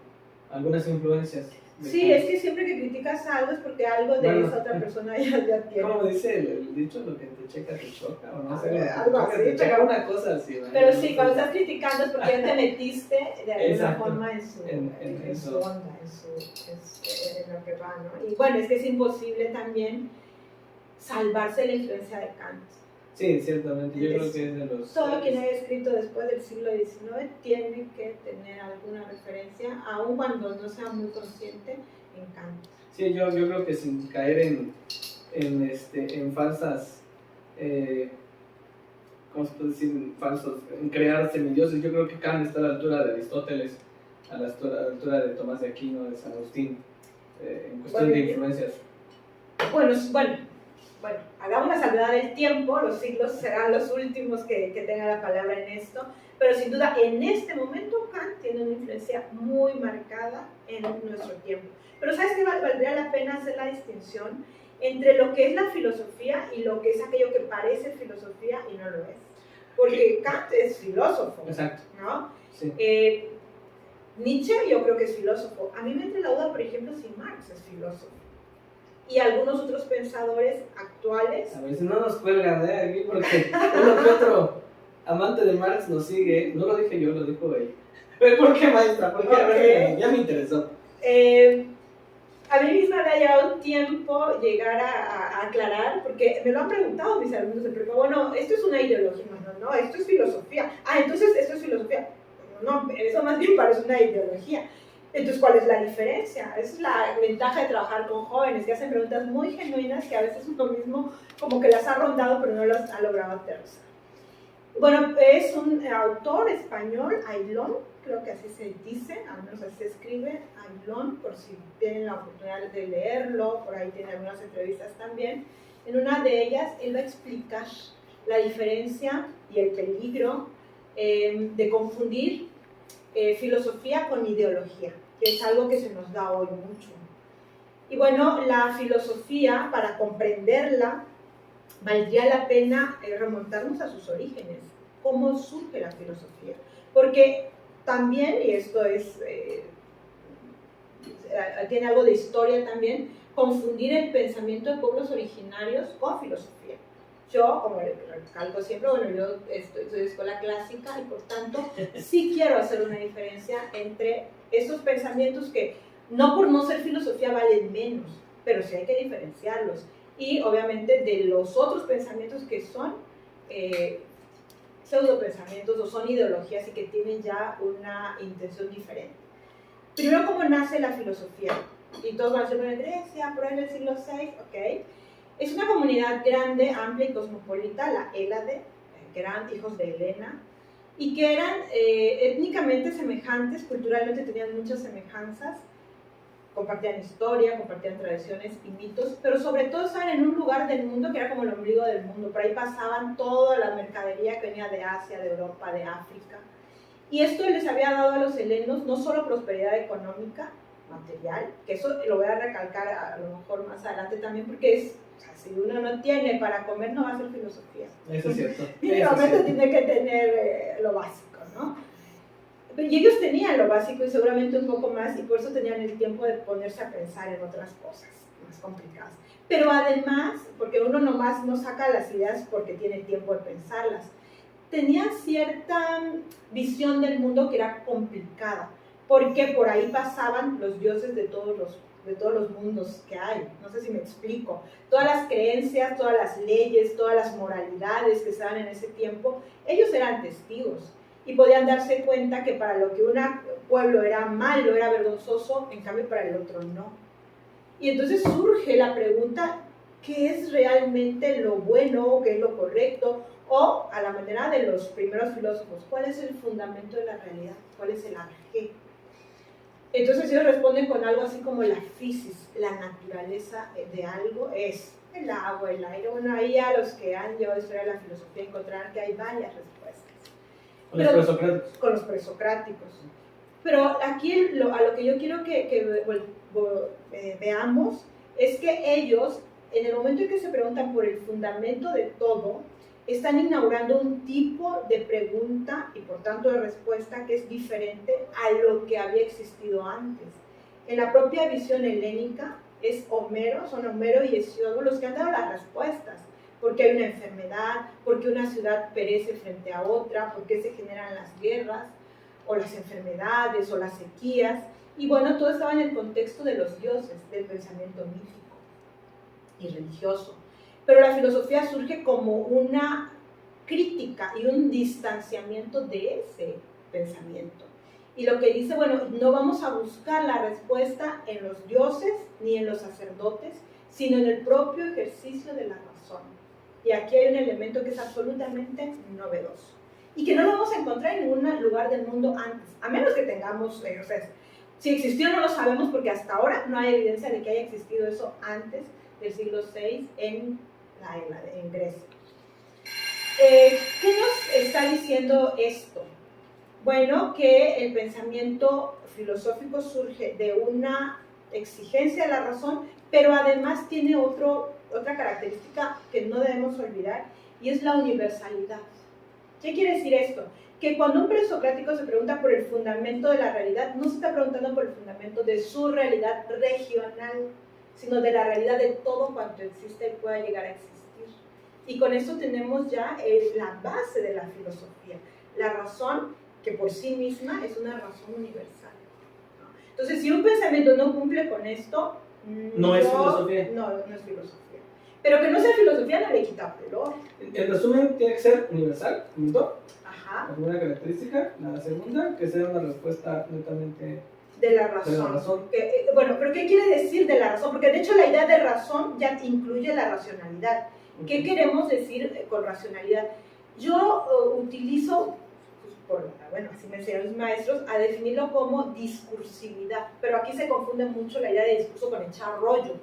algunas influencias. Sí, Kant. Es que siempre que criticas algo es porque algo de esa otra persona ya tiene. ¿Cómo dice el dicho? Lo que te checa te choca, o no sé. Algo así, te checa una cosa así, ¿no? Pero sí, cuando estás criticando es porque ya te metiste de alguna forma en su onda, en lo que va, ¿no? Y bueno, es que es imposible también salvarse de la influencia de Kant. Sí, ciertamente, yo creo que es de los... Todo quien haya escrito después del siglo XIX tiene que tener alguna referencia, aun cuando no sea muy consciente, en Kant. Sí, yo creo que sin caer en falsas... ¿cómo se puede decir? En crear semidioses. Yo creo que Kant está a la altura de Aristóteles, a la altura de Tomás de Aquino, de San Agustín, en cuestión de influencias. Bueno, hagamos la salvedad del tiempo, los siglos serán los últimos que tengan la palabra en esto, pero sin duda en este momento Kant tiene una influencia muy marcada en nuestro tiempo. Pero ¿sabes qué? Valdría la pena hacer la distinción entre lo que es la filosofía y lo que es aquello que parece filosofía y no lo es. Porque Kant es filósofo, exacto, ¿no? Sí. Nietzsche yo creo que es filósofo. A mí me entra la duda, por ejemplo, si Marx es filósofo. Y algunos otros pensadores actuales. A ver si no nos cuelgan aquí, porque uno que otro amante de Marx nos sigue. No lo dije yo, lo dijo él. ¿Por qué, maestra? ¿Por qué? Okay. A ver, ya me interesó. A mí misma me ha llevado un tiempo llegar a aclarar, porque me lo han preguntado mis alumnos de prepa, bueno, esto es una ideología, no, esto es filosofía. Entonces esto es filosofía. No, eso más bien parece una ideología. Entonces, ¿cuál es la diferencia? Esa es la ventaja de trabajar con jóvenes, que hacen preguntas muy genuinas que a veces uno mismo como que las ha rondado, pero no las ha logrado aterrizar. Bueno, es un autor español, Ayllón, creo que así se dice, al menos así se escribe, Ayllón, por si tienen la oportunidad de leerlo, por ahí tiene algunas entrevistas también. En una de ellas, él va a explicar la diferencia y el peligro de confundir filosofía con ideología, que es algo que se nos da hoy mucho. Y bueno, la filosofía, para comprenderla, valdría la pena remontarnos a sus orígenes, cómo surge la filosofía, porque también, y esto es, tiene algo de historia también, confundir el pensamiento de pueblos originarios con filosofía. Yo, como recalco siempre, bueno, yo soy de escuela clásica y por tanto sí quiero hacer una diferencia entre estos pensamientos que no por no ser filosofía valen menos, pero sí hay que diferenciarlos. Y obviamente de los otros pensamientos que son pseudopensamientos o son ideologías y que tienen ya una intención diferente. Primero, ¿cómo nace la filosofía? Y todos van a ser en Grecia, por ahí en el siglo VI, ok. Es una comunidad grande, amplia y cosmopolita, la Hélade, que eran hijos de Helena, y que eran étnicamente semejantes, culturalmente tenían muchas semejanzas, compartían historia, compartían tradiciones y mitos, pero sobre todo estaban en un lugar del mundo que era como el ombligo del mundo. Por ahí pasaban toda la mercadería que venía de Asia, de Europa, de África. Y esto les había dado a los helenos no solo prosperidad económica, material, que eso lo voy a recalcar a lo mejor más adelante también, porque es, o sea, si uno no tiene para comer, no va a ser filosofía. Eso es cierto. Mínimamente tiene que tener lo básico, ¿no? Y ellos tenían lo básico y seguramente un poco más, y por eso tenían el tiempo de ponerse a pensar en otras cosas más complicadas. Pero además, porque uno nomás no saca las ideas porque tiene tiempo de pensarlas, tenían cierta visión del mundo que era complicada, porque por ahí pasaban los dioses de todos los mundos que hay. No sé si me explico. Todas las creencias, todas las leyes, todas las moralidades que estaban en ese tiempo, ellos eran testigos y podían darse cuenta que para lo que un pueblo era malo, era vergonzoso, en cambio para el otro no. Y entonces surge la pregunta, ¿qué es realmente lo bueno, qué es lo correcto? O, a la manera de los primeros filósofos, ¿cuál es el fundamento de la realidad? ¿Cuál es el arjé? Entonces ellos responden con algo así como la fisis, la naturaleza de algo es el agua, el aire. Bueno, ahí a los que han llevado historia de la filosofía encontrarán que hay varias respuestas. Con los presocráticos. Con los presocráticos. Pero aquí a lo que yo quiero que veamos es que ellos, en el momento en que se preguntan por el fundamento de todo, están inaugurando un tipo de pregunta y por tanto de respuesta que es diferente a lo que había existido antes. En la propia visión helénica son Homero y Hesíodo los que han dado las respuestas. ¿Por qué hay una enfermedad? ¿Por qué una ciudad perece frente a otra? ¿Por qué se generan las guerras? ¿O las enfermedades? ¿O las sequías? Y bueno, todo estaba en el contexto de los dioses, del pensamiento mítico y religioso. Pero la filosofía surge como una crítica y un distanciamiento de ese pensamiento. Y lo que dice, bueno, no vamos a buscar la respuesta en los dioses ni en los sacerdotes, sino en el propio ejercicio de la razón. Y aquí hay un elemento que es absolutamente novedoso y que no lo vamos a encontrar en ningún lugar del mundo antes, a menos que tengamos, o sea, si existió no lo sabemos porque hasta ahora no hay evidencia de que haya existido eso antes del siglo VI en Grecia. ¿Qué nos está diciendo esto? Bueno, que el pensamiento filosófico surge de una exigencia de la razón, pero además tiene otra característica que no debemos olvidar, y es la universalidad. ¿Qué quiere decir esto? Que cuando un presocrático se pregunta por el fundamento de la realidad, no se está preguntando por el fundamento de su realidad regional, sino de la realidad de todo cuanto existe y pueda llegar a existir. Y con eso tenemos ya la base de la filosofía, la razón que por sí misma es una razón universal. Entonces, si un pensamiento no cumple con esto, No es filosofía. No es filosofía. Pero que no sea filosofía no le quita valor. En resumen, tiene que ser universal, punto. Ajá. La primera característica. La segunda, que sea una respuesta netamente de la razón. De la razón. Bueno, pero ¿qué quiere decir de la razón? Porque de hecho la idea de razón ya incluye la racionalidad. ¿Qué queremos decir con racionalidad? Yo utilizo, bueno, así me enseñan los maestros, a definirlo como discursividad, pero aquí se confunde mucho la idea de discurso con echar rollo.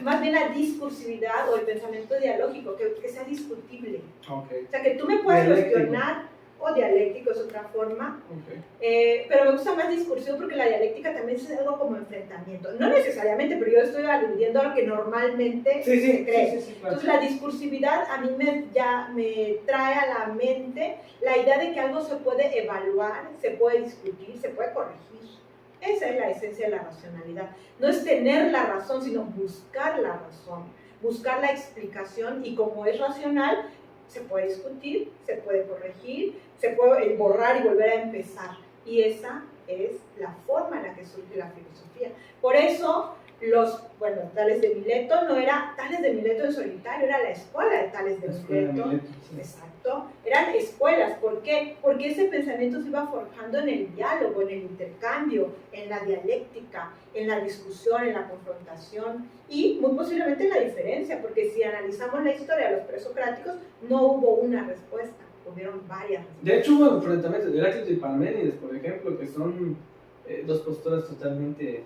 Más bien la discursividad o el pensamiento dialógico, que sea discutible. Okay. O sea, que tú me puedas cuestionar, o dialéctico es otra forma, pero me gusta más discursivo porque la dialéctica también es algo como enfrentamiento. No necesariamente, pero yo estoy aludiendo a lo que normalmente se cree. Sí, claro. Entonces la discursividad a mí me trae a la mente la idea de que algo se puede evaluar, se puede discutir, se puede corregir. Esa es la esencia de la racionalidad. No es tener la razón, sino buscar la razón, buscar la explicación, y como es racional, se puede discutir, se puede corregir, se puede borrar y volver a empezar. Y esa es la forma en la que surge la filosofía. Por eso, Tales de Mileto no era Tales de Mileto en solitario, era la escuela de Tales de Mileto. Sí. Exacto, eran escuelas. ¿Por qué? Porque ese pensamiento se iba forjando en el diálogo, en el intercambio, en la dialéctica, en la discusión, en la confrontación y muy posiblemente en la diferencia, porque si analizamos la historia de los presocráticos, no hubo una respuesta, hubieron varias respuestas. De hecho, hubo enfrentamientos de Heráclito y Parménides, por ejemplo, que son dos posturas totalmente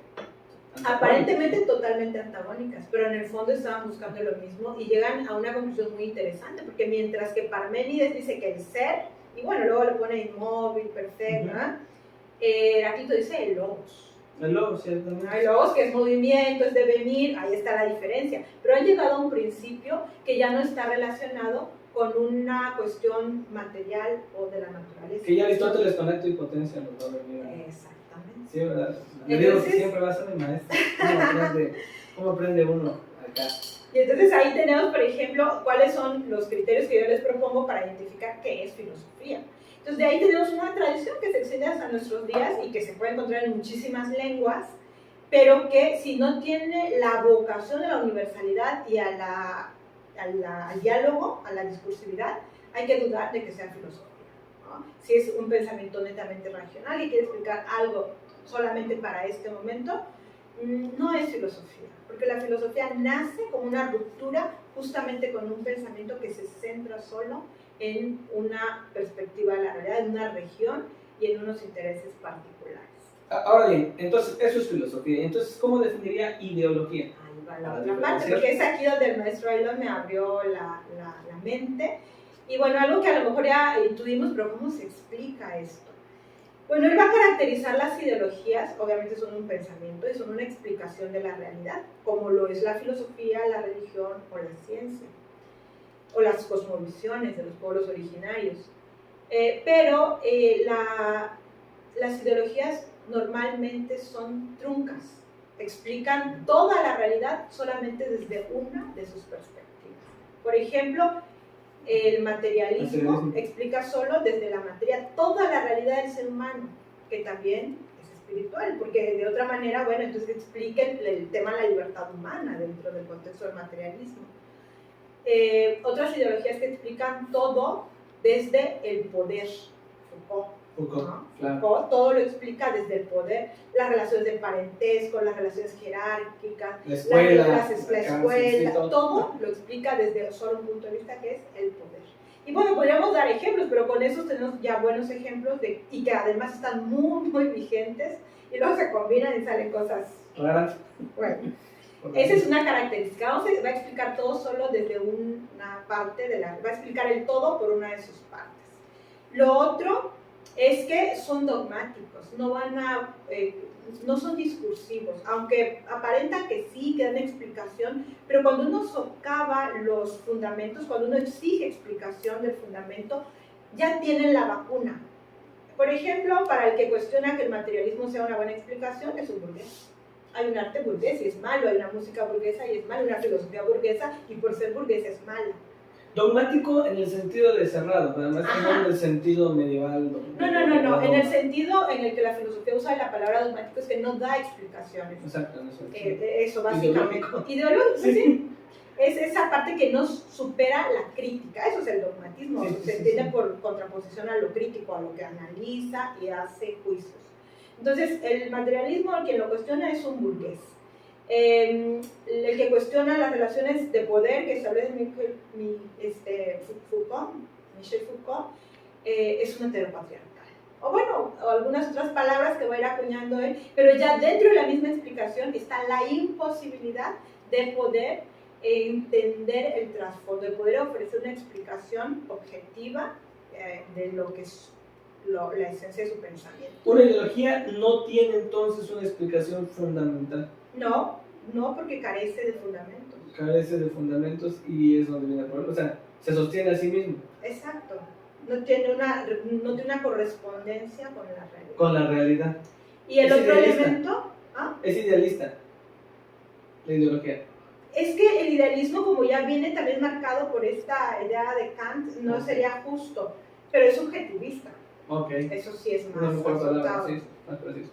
aparentemente totalmente antagónicas, pero en el fondo estaban buscando lo mismo y llegan a una conclusión muy interesante, porque mientras que Parménides dice que el ser, y bueno, luego le pone inmóvil, perfecto, Heráclito dice el logos. El logos, ciertamente. El logos, que es movimiento, es devenir, ahí está la diferencia, pero han llegado a un principio que ya no está relacionado con una cuestión material o de la naturaleza. Que ya Aristóteles con acto y potencia nos va a venir. Exactamente. Sí, ¿verdad? Yo digo que siempre va a ser mi maestro. ¿Cómo aprende uno acá? Y entonces ahí tenemos, por ejemplo, cuáles son los criterios que yo les propongo para identificar qué es filosofía. Entonces de ahí tenemos una tradición que se extiende hasta nuestros días y que se puede encontrar en muchísimas lenguas, pero que si no tiene la vocación de la universalidad y al diálogo, a la discursividad, hay que dudar de que sea filosofía, ¿no? Si es un pensamiento netamente racional y quiere explicar algo solamente para este momento, no es filosofía, porque la filosofía nace como una ruptura justamente con un pensamiento que se centra solo en una perspectiva de la realidad, en una región y en unos intereses particulares. Ahora bien, entonces eso es filosofía. Entonces, ¿cómo definiría ideología? Ahí va la otra parte, porque es aquí donde el maestro Aylon me abrió la mente. Y bueno, algo que a lo mejor ya intuimos, pero ¿cómo se explica esto? Bueno, él va a caracterizar las ideologías, obviamente son un pensamiento y son una explicación de la realidad, como lo es la filosofía, la religión o la ciencia, o las cosmovisiones de los pueblos originarios. Pero las ideologías normalmente son truncas, explican toda la realidad solamente desde una de sus perspectivas. Por ejemplo, el materialismo explica solo desde la materia toda la realidad del ser humano, que también es espiritual, porque de otra manera, bueno, entonces explica el tema de la libertad humana dentro del contexto del materialismo. Otras ideologías que explican todo desde el poder, Foucault, ¿no? Claro. Foucault todo lo explica desde el poder, las relaciones de parentesco, las relaciones jerárquicas, la escuela, todo lo explica desde solo un punto de vista que es el poder. Y bueno, podríamos dar ejemplos, pero con esos tenemos ya buenos ejemplos y que además están muy, muy vigentes y luego se combinan y salen cosas raras. Bueno, esa es una característica. Va a explicar todo solo desde una parte va a explicar el todo por una de sus partes. Lo otro es que son dogmáticos, no son discursivos, aunque aparentan que sí, que dan explicación, pero cuando uno socava los fundamentos, cuando uno exige explicación del fundamento, ya tienen la vacuna. Por ejemplo, para el que cuestiona que el materialismo sea una buena explicación, es un burgués. Hay un arte burgués y es malo, hay una música burguesa y es malo, una filosofía burguesa y por ser burguesa es mala. Dogmático en el sentido de cerrado, además que no en el sentido medieval. No, en el sentido en el que la filosofía usa la palabra dogmático es que no da explicaciones. Exacto, en eso. Eso, básicamente. Ideológico, sí. Es esa parte que no supera la crítica, eso es el dogmatismo, se entiende por contraposición a lo crítico, a lo que analiza y hace juicios. Entonces, el materialismo, quien lo cuestiona es un burgués. El que cuestiona las relaciones de poder que establece Michel Foucault, es un heteropatriarcal. O bueno, o algunas otras palabras que va a ir acuñando él, pero ya dentro de la misma explicación está la imposibilidad de poder entender el trasfondo, de poder ofrecer una explicación objetiva de lo que es la esencia de su pensamiento. Una ideología no tiene entonces una explicación fundamental. No, porque carece de fundamentos. Carece de fundamentos y es donde viene el problema. O sea, se sostiene a sí mismo. Exacto. No tiene una correspondencia con la realidad. Con la realidad. Y el otro idealista. elemento... ¿Ah? Es idealista, la ideología. Es que el idealismo, como ya viene también marcado por esta idea de Kant, no sería justo, pero es subjetivista. Okay. Eso sí es más azotado. Sí, más preciso.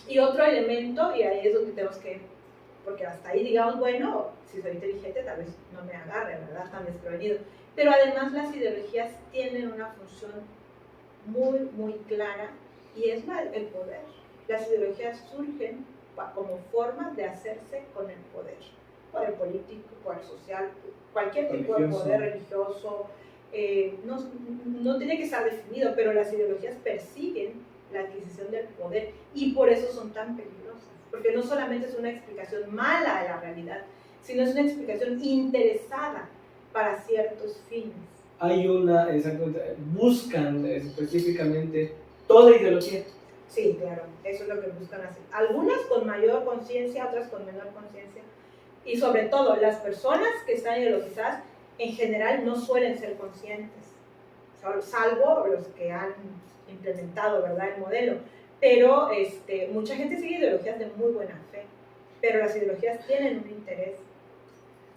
Y otro elemento, y ahí es donde tenemos que, porque hasta ahí digamos, bueno, si soy inteligente tal vez no me agarre, ¿verdad? Tan desprevenido. Pero además las ideologías tienen una función muy, muy clara y es el poder. Las ideologías surgen como formas de hacerse con el poder político, poder social, cualquier tipo de poder religioso, no tiene que estar definido, pero las ideologías persiguen la adquisición del poder y por eso son tan peligrosas, porque no solamente es una explicación mala de la realidad, sino es una explicación interesada para ciertos fines. Exactamente, buscan específicamente toda ideología. Sí, claro, eso es lo que buscan hacer. Algunas con mayor conciencia, otras con menor conciencia. Y sobre todo, las personas que están ideologizadas en general no suelen ser conscientes, salvo los que han implementado, ¿verdad?, el modelo. Pero mucha gente sigue ideologías de muy buena fe, pero las ideologías tienen un interés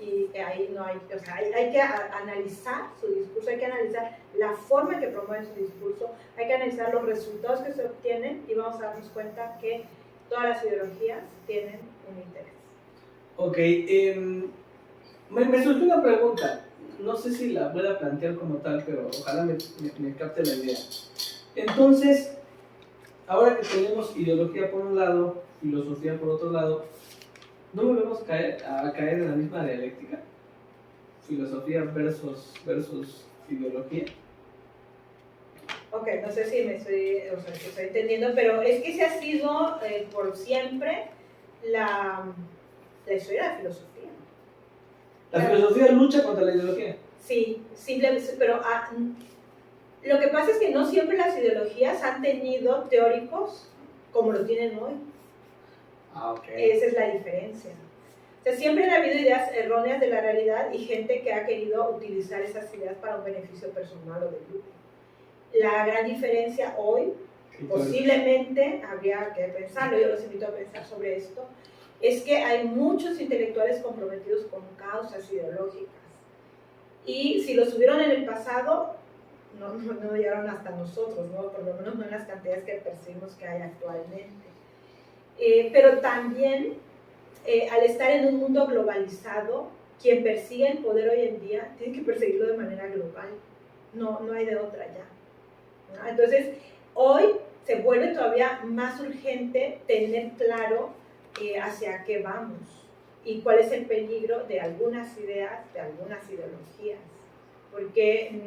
y ahí no hay, o sea, hay que analizar su discurso, hay que analizar la forma en que promueven su discurso, hay que analizar los resultados que se obtienen y vamos a darnos cuenta que todas las ideologías tienen un interés. Ok, me surgió una pregunta, no sé si la pueda plantear como tal, pero ojalá me capte la idea. Entonces, ahora que tenemos ideología por un lado, filosofía por otro lado, ¿no volvemos a caer en la misma dialéctica? Filosofía versus ideología. Ok, no sé si si estoy entendiendo, pero es que se ha sido por siempre la historia de la filosofía. ¿La filosofía lucha contra la ideología? Sí, pero lo que pasa es que no siempre las ideologías han tenido teóricos como lo tienen hoy. Okay. Esa es la diferencia. O sea, siempre ha habido ideas erróneas de la realidad y gente que ha querido utilizar esas ideas para un beneficio personal o de grupo. La gran diferencia hoy, posiblemente habría que pensarlo, yo los invito a pensar sobre esto, es que hay muchos intelectuales comprometidos con causas ideológicas. Y si los hubieron en el pasado, no llegaron hasta nosotros, ¿no? Por lo menos no en las cantidades que percibimos que hay actualmente. Pero también, al estar en un mundo globalizado, quien persigue el poder hoy en día tiene que perseguirlo de manera global. No hay de otra ya, ¿no? Entonces, hoy se vuelve todavía más urgente tener claro hacia qué vamos y cuál es el peligro de algunas ideas, de algunas ideologías. Porque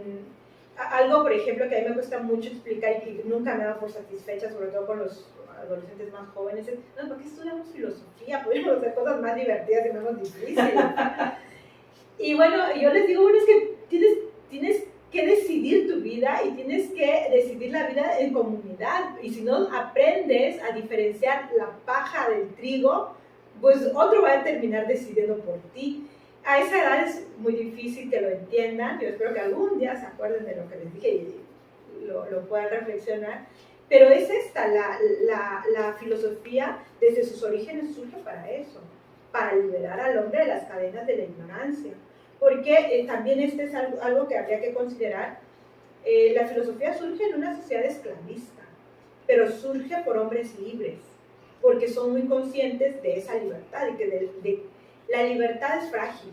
algo, por ejemplo, que a mí me cuesta mucho explicar y que nunca me he dado por satisfecha, sobre todo con los adolescentes más jóvenes, es, no, ¿por qué estudiamos filosofía? Podríamos hacer cosas más divertidas y menos difíciles. Y bueno, yo les digo, bueno, es que tienes que decidir tu vida y tienes que decidir la vida en comunidad. Y si no aprendes a diferenciar la paja del trigo, pues otro va a terminar decidiendo por ti. A esa edad es muy difícil que lo entiendan. Yo espero que algún día se acuerden de lo que les dije y lo puedan reflexionar. Pero es esta, la filosofía desde sus orígenes surge para eso, para liberar al hombre de las cadenas de la ignorancia. porque también este es algo que habría que considerar. La filosofía surge en una sociedad esclavista, pero surge por hombres libres, porque son muy conscientes de esa libertad y que la libertad es frágil.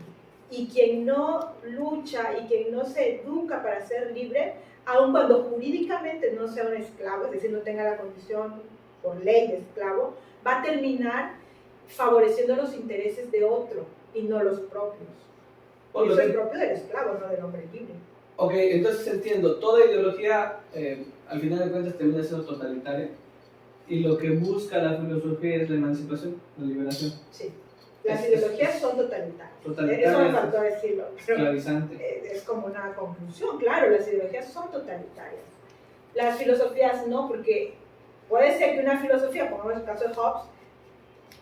Y quien no lucha y quien no se educa para ser libre, aun cuando jurídicamente no sea un esclavo, es decir, no tenga la condición por ley de esclavo, va a terminar favoreciendo los intereses de otro y no los propios. Y eso es propio del esclavo, no del hombre libre. Ok, entonces entiendo, toda ideología al final de cuentas termina siendo totalitaria y lo que busca la filosofía es la emancipación, la liberación. Sí. Las ideologías son totalitarias. Eso me faltó decirlo. Esclavizante. Es como una conclusión, claro, las ideologías son totalitarias. Las filosofías no, porque puede ser que una filosofía, pongamos el caso de Hobbes,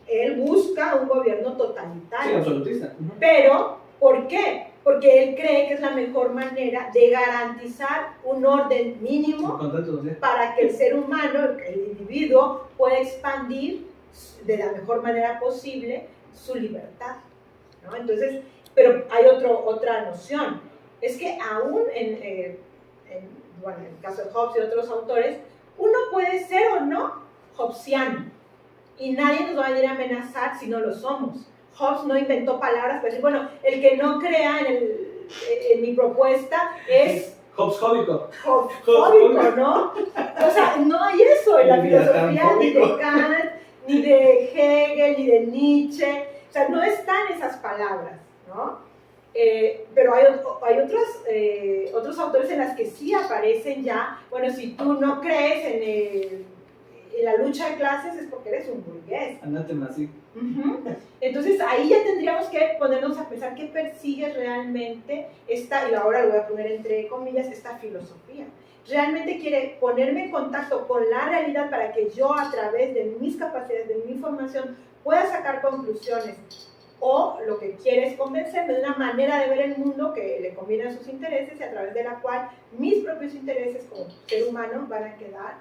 él busca un gobierno totalitario. Sí, absolutista. Pero, ¿por qué? Porque él cree que es la mejor manera de garantizar un orden mínimo para que el ser humano, el individuo, pueda expandir de la mejor manera posible su libertad, ¿no? Entonces, pero hay otra noción, es que aún en el caso de Hobbes y otros autores, uno puede ser o no hobbesiano, y nadie nos va a venir a amenazar si no lo somos. Hobbes no inventó palabras para decir, bueno, el que no crea en mi propuesta es Hobbesfóbico, ¿no? O sea, no hay eso en la filosofía ni de Kant, ni de Hegel, ni de Nietzsche. O sea, no están esas palabras, ¿no? Pero hay otros autores en las que sí aparecen ya, bueno, si tú no crees en la lucha de clases es porque eres un burgués. Anátema, sí. Entonces ahí ya tendríamos que ponernos a pensar qué persigue realmente esta, y ahora lo voy a poner entre comillas, esta filosofía. Realmente quiere ponerme en contacto con la realidad para que yo a través de mis capacidades, de mi formación, pueda sacar conclusiones, o lo que quiere es convencerme de una manera de ver el mundo que le conviene a sus intereses y a través de la cual mis propios intereses como ser humano van a quedar.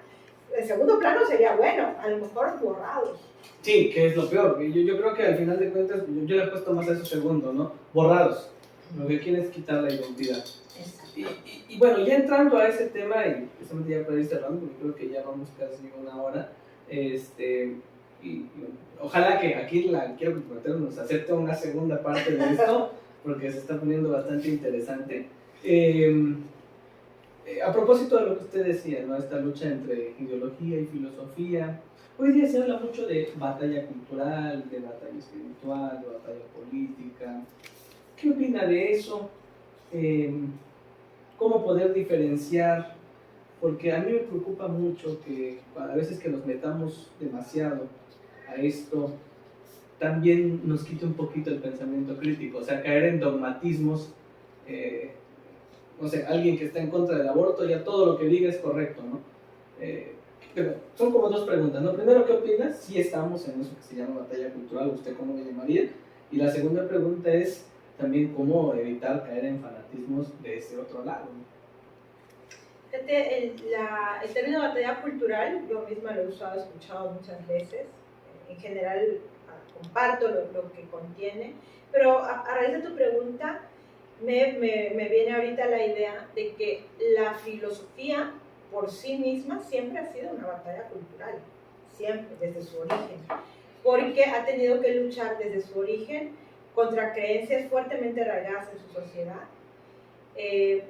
El segundo plano sería, bueno, a lo mejor borrados. Sí, que es lo peor. Yo creo que al final de cuentas, yo le he puesto más a eso segundo, ¿no? Borrados. Lo que quieren es quitar la identidad. Y bueno, ya entrando a ese tema, y precisamente ya para ir cerrando, porque creo que ya vamos casi una hora, y ojalá que aquí quiero comprometer, nos acepte una segunda parte de esto, porque se está poniendo bastante interesante. A propósito de lo que usted decía, ¿no? Esta lucha entre ideología y filosofía, hoy día se habla mucho de batalla cultural, de batalla espiritual, de batalla política. ¿Qué opina de eso? ¿Cómo poder diferenciar? Porque a mí me preocupa mucho que a veces que nos metamos demasiado a esto, también nos quite un poquito el pensamiento crítico, o sea, caer en dogmatismos. No sé, alguien que está en contra del aborto, ya todo lo que diga es correcto, ¿no? Pero son como dos preguntas, ¿no? Primero, ¿qué opinas? Si estamos en eso que se llama batalla cultural, ¿usted cómo le llamaría? Y la segunda pregunta es también cómo evitar caer en fanatismos de ese otro lado, ¿no? Fíjate, el término batalla cultural, yo misma lo he usado, escuchado muchas veces, en general comparto lo que contiene, pero a raíz de tu pregunta, me viene ahorita la idea de que la filosofía por sí misma siempre ha sido una batalla cultural, siempre, desde su origen, porque ha tenido que luchar desde su origen contra creencias fuertemente arraigadas en su sociedad.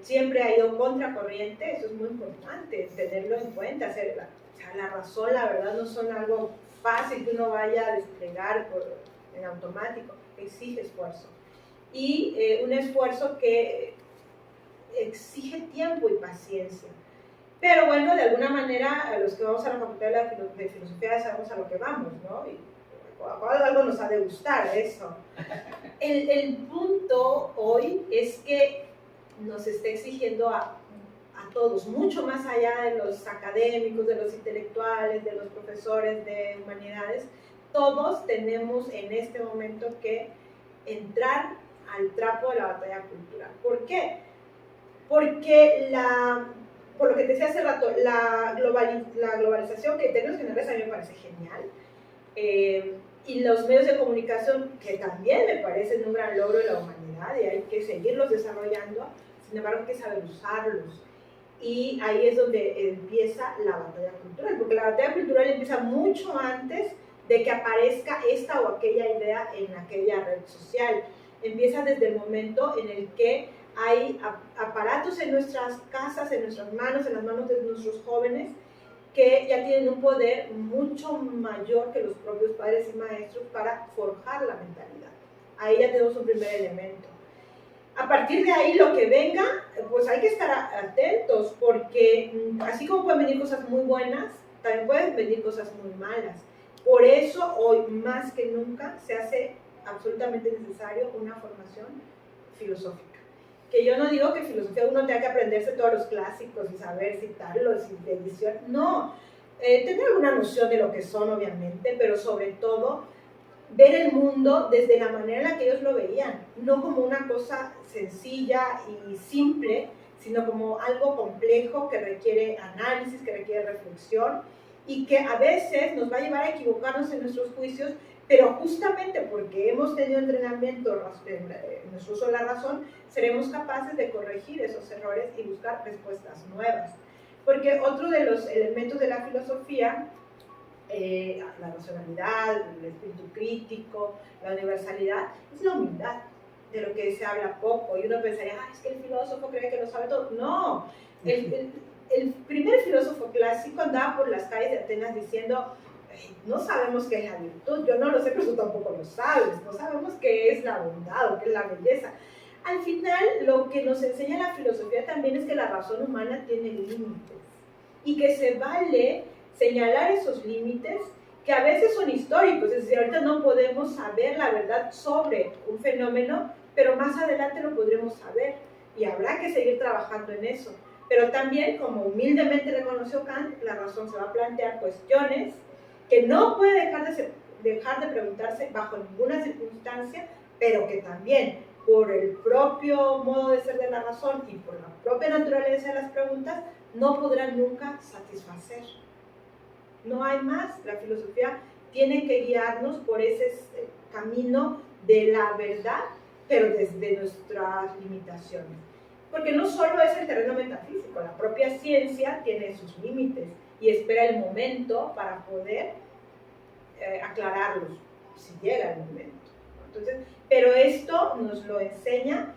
Siempre ha ido contracorriente, eso es muy importante, tenerlo en cuenta, la razón, la verdad no son algo fácil que uno vaya a desplegar en automático, exige esfuerzo. Y un esfuerzo que exige tiempo y paciencia. Pero bueno, de alguna manera, a los que vamos a la Facultad de Filosofía sabemos a lo que vamos, ¿no? Y algo nos ha de gustar eso. El punto hoy es que nos está exigiendo a todos, mucho más allá de los académicos, de los intelectuales, de los profesores de humanidades, todos tenemos en este momento que entrar al trapo de la batalla cultural. ¿Por qué? Porque por lo que te decía hace rato, la globalización que en términos generales a mí me parece genial, Y los medios de comunicación, que también me parecen un gran logro de la humanidad y hay que seguirlos desarrollando, sin embargo hay que saber usarlos. Y ahí es donde empieza la batalla cultural, porque la batalla cultural empieza mucho antes de que aparezca esta o aquella idea en aquella red social. Empieza desde el momento en el que hay aparatos en nuestras casas, en nuestras manos, en las manos de nuestros jóvenes, que ya tienen un poder mucho mayor que los propios padres y maestros para forjar la mentalidad. Ahí ya tenemos un primer elemento. A partir de ahí, lo que venga, pues hay que estar atentos, porque así como pueden venir cosas muy buenas, también pueden venir cosas muy malas. Por eso, hoy más que nunca, se hace absolutamente necesario una formación filosófica. Que yo no digo que filosofía uno tenga que aprenderse todos los clásicos y saber citarlos y de edición, no. Tener alguna noción de lo que son, obviamente, pero sobre todo ver el mundo desde la manera en la que ellos lo veían, no como una cosa sencilla y simple, sino como algo complejo que requiere análisis, que requiere reflexión y que a veces nos va a llevar a equivocarnos en nuestros juicios, pero justamente porque hemos tenido entrenamiento en nuestro uso de la razón, seremos capaces de corregir esos errores y buscar respuestas nuevas. Porque otro de los elementos de la filosofía, la racionalidad, el espíritu crítico, la universalidad, es la humildad, de lo que se habla poco. Y uno pensaría, es que el filósofo cree que lo sabe todo. No, el primer filósofo clásico andaba por las calles de Atenas diciendo, no sabemos qué es la virtud, yo no lo sé, pero tú tampoco lo sabes, no sabemos qué es la bondad o qué es la belleza. Al final, lo que nos enseña la filosofía también es que la razón humana tiene límites y que se vale señalar esos límites que a veces son históricos, es decir, ahorita no podemos saber la verdad sobre un fenómeno, pero más adelante lo podremos saber y habrá que seguir trabajando en eso. Pero también, como humildemente reconoció Kant, la razón se va a plantear cuestiones que no puede dejar de preguntarse bajo ninguna circunstancia, pero que también, por el propio modo de ser de la razón y por la propia naturaleza de las preguntas, no podrán nunca satisfacer. No hay más, la filosofía tiene que guiarnos por ese camino de la verdad, pero desde nuestras limitaciones. Porque no solo es el terreno metafísico, la propia ciencia tiene sus límites y espera el momento para poder aclararlos, si llega el momento. Entonces, pero esto nos lo enseña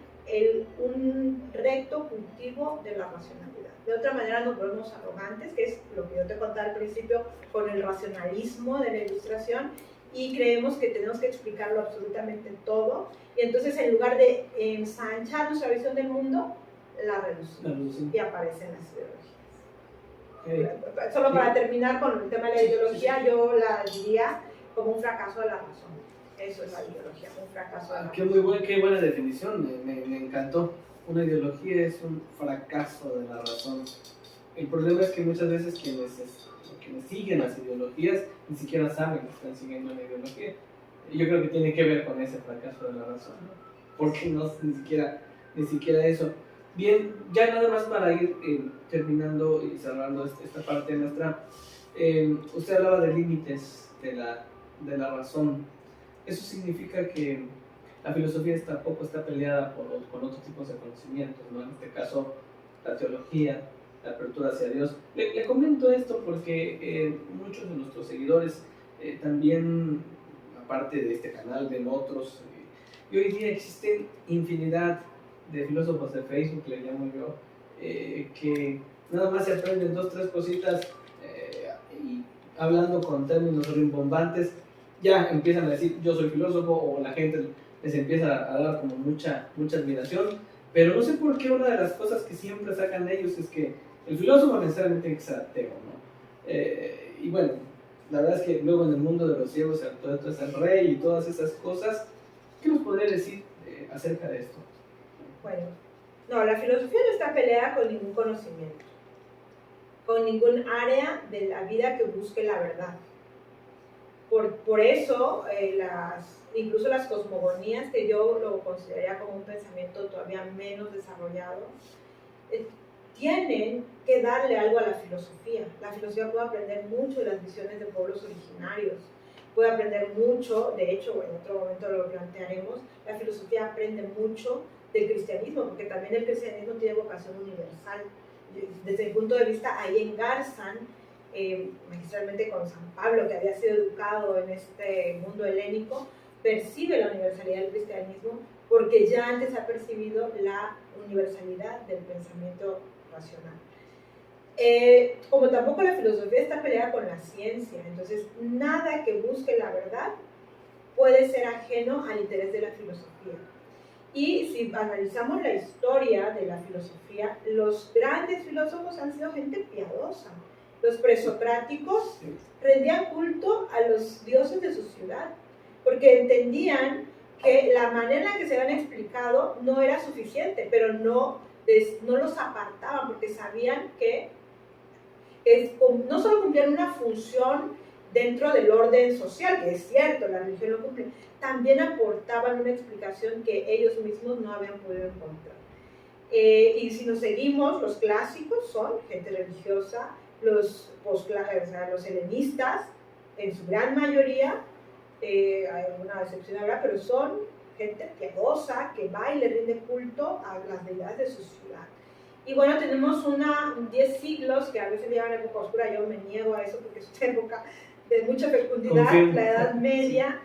un recto cultivo de la racionalidad. De otra manera nos volvemos arrogantes, que es lo que yo te contaba al principio con el racionalismo de la ilustración, y creemos que tenemos que explicarlo absolutamente todo, y entonces en lugar de ensanchar nuestra visión del mundo, la reducimos y aparecen las ideologías. Solo para terminar con el tema de la ideología, yo la diría como un fracaso de la razón. Eso es la ideología, un fracaso de la razón. Qué buena definición, me encantó. Una ideología es un fracaso de la razón. El problema es que muchas veces quienes siguen las ideologías ni siquiera saben que están siguiendo una ideología. Yo creo que tiene que ver con ese fracaso de la razón, ¿no? Porque no, ni siquiera eso. Bien, ya nada más para ir terminando y cerrando esta parte nuestra. Usted hablaba de límites de la razón. Eso significa que la filosofía tampoco está peleada con otros tipos de conocimientos, ¿no? En este caso, la teología, la apertura hacia Dios. Le comento esto porque muchos de nuestros seguidores también, aparte de este canal, ven otros. Y hoy día existen infinidad de filósofos de Facebook, le llamo yo, que nada más se aprenden 2 o 3 cositas y hablando con términos rimbombantes, ya empiezan a decir yo soy filósofo, o la gente les empieza a dar como mucha admiración, pero no sé por qué una de las cosas que siempre sacan de ellos es que el filósofo necesariamente tiene que ser ateo, ¿no? Y bueno, la verdad es que luego en el mundo de los ciegos todo es el rey y todas esas cosas. ¿Qué nos podría decir acerca de esto? Bueno, no, la filosofía no está peleada con ningún conocimiento, con ningún área de la vida que busque la verdad. Por eso, incluso las cosmogonías, que yo lo consideraría como un pensamiento todavía menos desarrollado, tienen que darle algo a la filosofía. La filosofía puede aprender mucho de las visiones de pueblos originarios, puede aprender mucho, de hecho, en otro momento lo plantearemos, la filosofía aprende mucho del cristianismo, porque también el cristianismo tiene vocación universal. Desde el punto de vista, ahí engarzan magistralmente con San Pablo, que había sido educado en este mundo helénico, percibe la universalidad del cristianismo porque ya antes ha percibido la universalidad del pensamiento racional. Como tampoco la filosofía está peleada con la ciencia, entonces nada que busque la verdad puede ser ajeno al interés de la filosofía. Y si analizamos la historia de la filosofía, los grandes filósofos han sido gente piadosa. Los presocráticos rendían culto a los dioses de su ciudad, porque entendían que la manera en la que se habían explicado no era suficiente, pero no los apartaban, porque sabían que no solo cumplían una función dentro del orden social, que es cierto, la religión lo cumple, también aportaban una explicación que ellos mismos no habían podido encontrar. Y si nos seguimos, los clásicos son gente religiosa, los helenistas, en su gran mayoría, hay alguna excepción ahora, pero son gente piadosa que va y le rinde culto a las deidades de su ciudad. Y bueno, tenemos 10 siglos que a veces le llaman época oscura, yo me niego a eso porque es una época de mucha fecundidad, Confirmo. la Edad Media.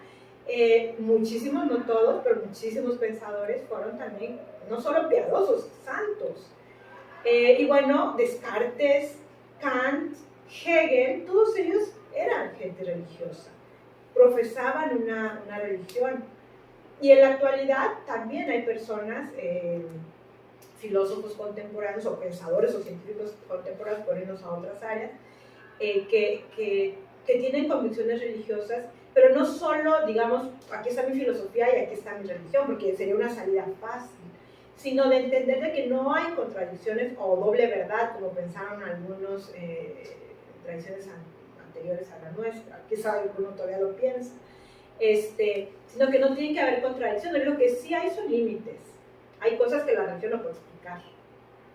Muchísimos, no todos, pero muchísimos pensadores fueron también, no solo piadosos, santos. Y bueno, Descartes, Kant, Hegel, todos ellos eran gente religiosa, profesaban una religión. Y en la actualidad también hay personas, filósofos contemporáneos o pensadores o científicos contemporáneos, por irnos a otras áreas, que tienen convicciones religiosas, pero no solo, digamos, aquí está mi filosofía y aquí está mi religión, porque sería una salida fácil, sino de entender de que no hay contradicciones o doble verdad, como pensaron algunos tradiciones anteriores a la nuestra, quizá alguno todavía lo piensa, sino que no tiene que haber contradicciones. Lo que sí hay son límites. Hay cosas que la religión no puede explicar,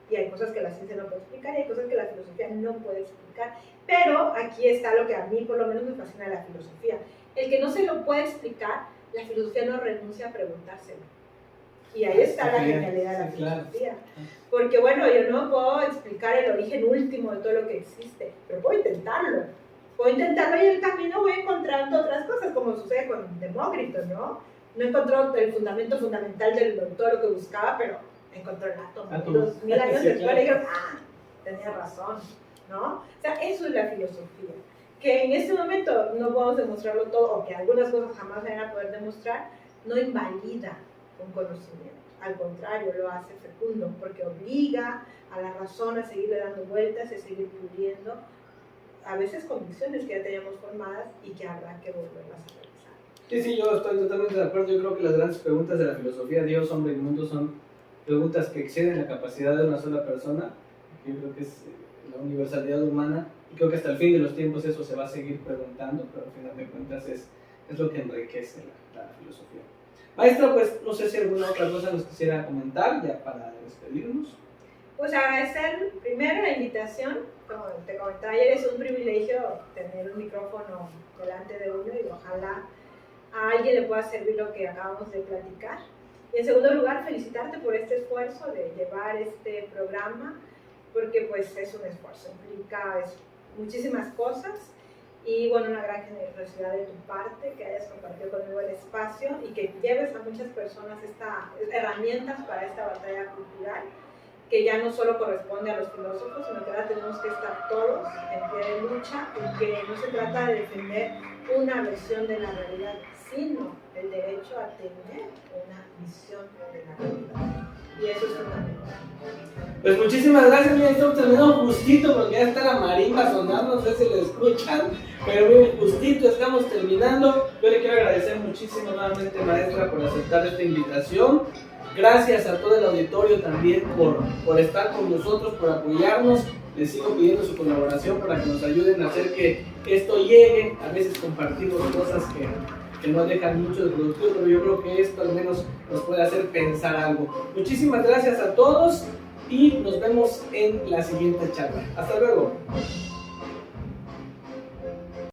y hay cosas que la ciencia no puede explicar, y hay cosas que la filosofía no puede explicar. Pero aquí está lo que a mí por lo menos me fascina de la filosofía. El que no se lo puede explicar, la filosofía no renuncia a preguntárselo. Y ahí está la genialidad de la filosofía. Porque bueno, yo no puedo explicar el origen último de todo lo que existe, pero puedo intentarlo. Puedo intentarlo y en el camino voy encontrando otras cosas, como sucede con Demócrito, ¿no? No encontró el fundamento fundamental de todo lo que buscaba, pero encontró el átomo. 2000 años después le dijeron, tenía razón, ¿no? O sea, eso es la filosofía. Que en este momento no podemos demostrarlo todo, o que algunas cosas jamás se van a poder demostrar, no invalida un conocimiento. Al contrario, lo hace fecundo, porque obliga a la razón a seguirle dando vueltas, a seguir puliendo, a veces convicciones que ya teníamos formadas y que habrá que volverlas a realizar. Sí, yo estoy totalmente de acuerdo. Yo creo que las grandes preguntas de la filosofía, Dios, hombre y mundo, son preguntas que exceden la capacidad de una sola persona. Yo creo que es la universalidad humana, y creo que hasta el fin de los tiempos eso se va a seguir preguntando, pero al final de cuentas es lo que enriquece la filosofía. Maestra, pues no sé si alguna otra cosa nos quisiera comentar ya para despedirnos. Pues agradecer primero la invitación, como te comentaba ayer, es un privilegio tener un micrófono delante de uno y ojalá a alguien le pueda servir lo que acabamos de platicar. Y en segundo lugar, felicitarte por este esfuerzo de llevar este programa, porque pues es un esfuerzo, implica muchísimas cosas y bueno, una gran generosidad de tu parte, que hayas compartido conmigo el espacio y que lleves a muchas personas estas herramientas para esta batalla cultural, que ya no solo corresponde a los filósofos, sino que ahora tenemos que estar todos en pie de lucha, y que no se trata de defender una versión de la realidad, sino el derecho a tener una visión de la realidad. Y eso es fundamental. Pues muchísimas gracias, ya estamos terminando justito porque ya está la marimba sonando, no sé si lo escuchan, pero bien justito estamos terminando. Yo le quiero agradecer muchísimo nuevamente, maestra, por aceptar esta invitación. Gracias a todo el auditorio también por estar con nosotros, por apoyarnos. Les sigo pidiendo su colaboración para que nos ayuden a hacer que esto llegue. A veces compartimos cosas que no dejan mucho de productivo, pero yo creo que esto al menos nos puede hacer pensar algo. Muchísimas gracias a todos y nos vemos en la siguiente charla. Hasta luego.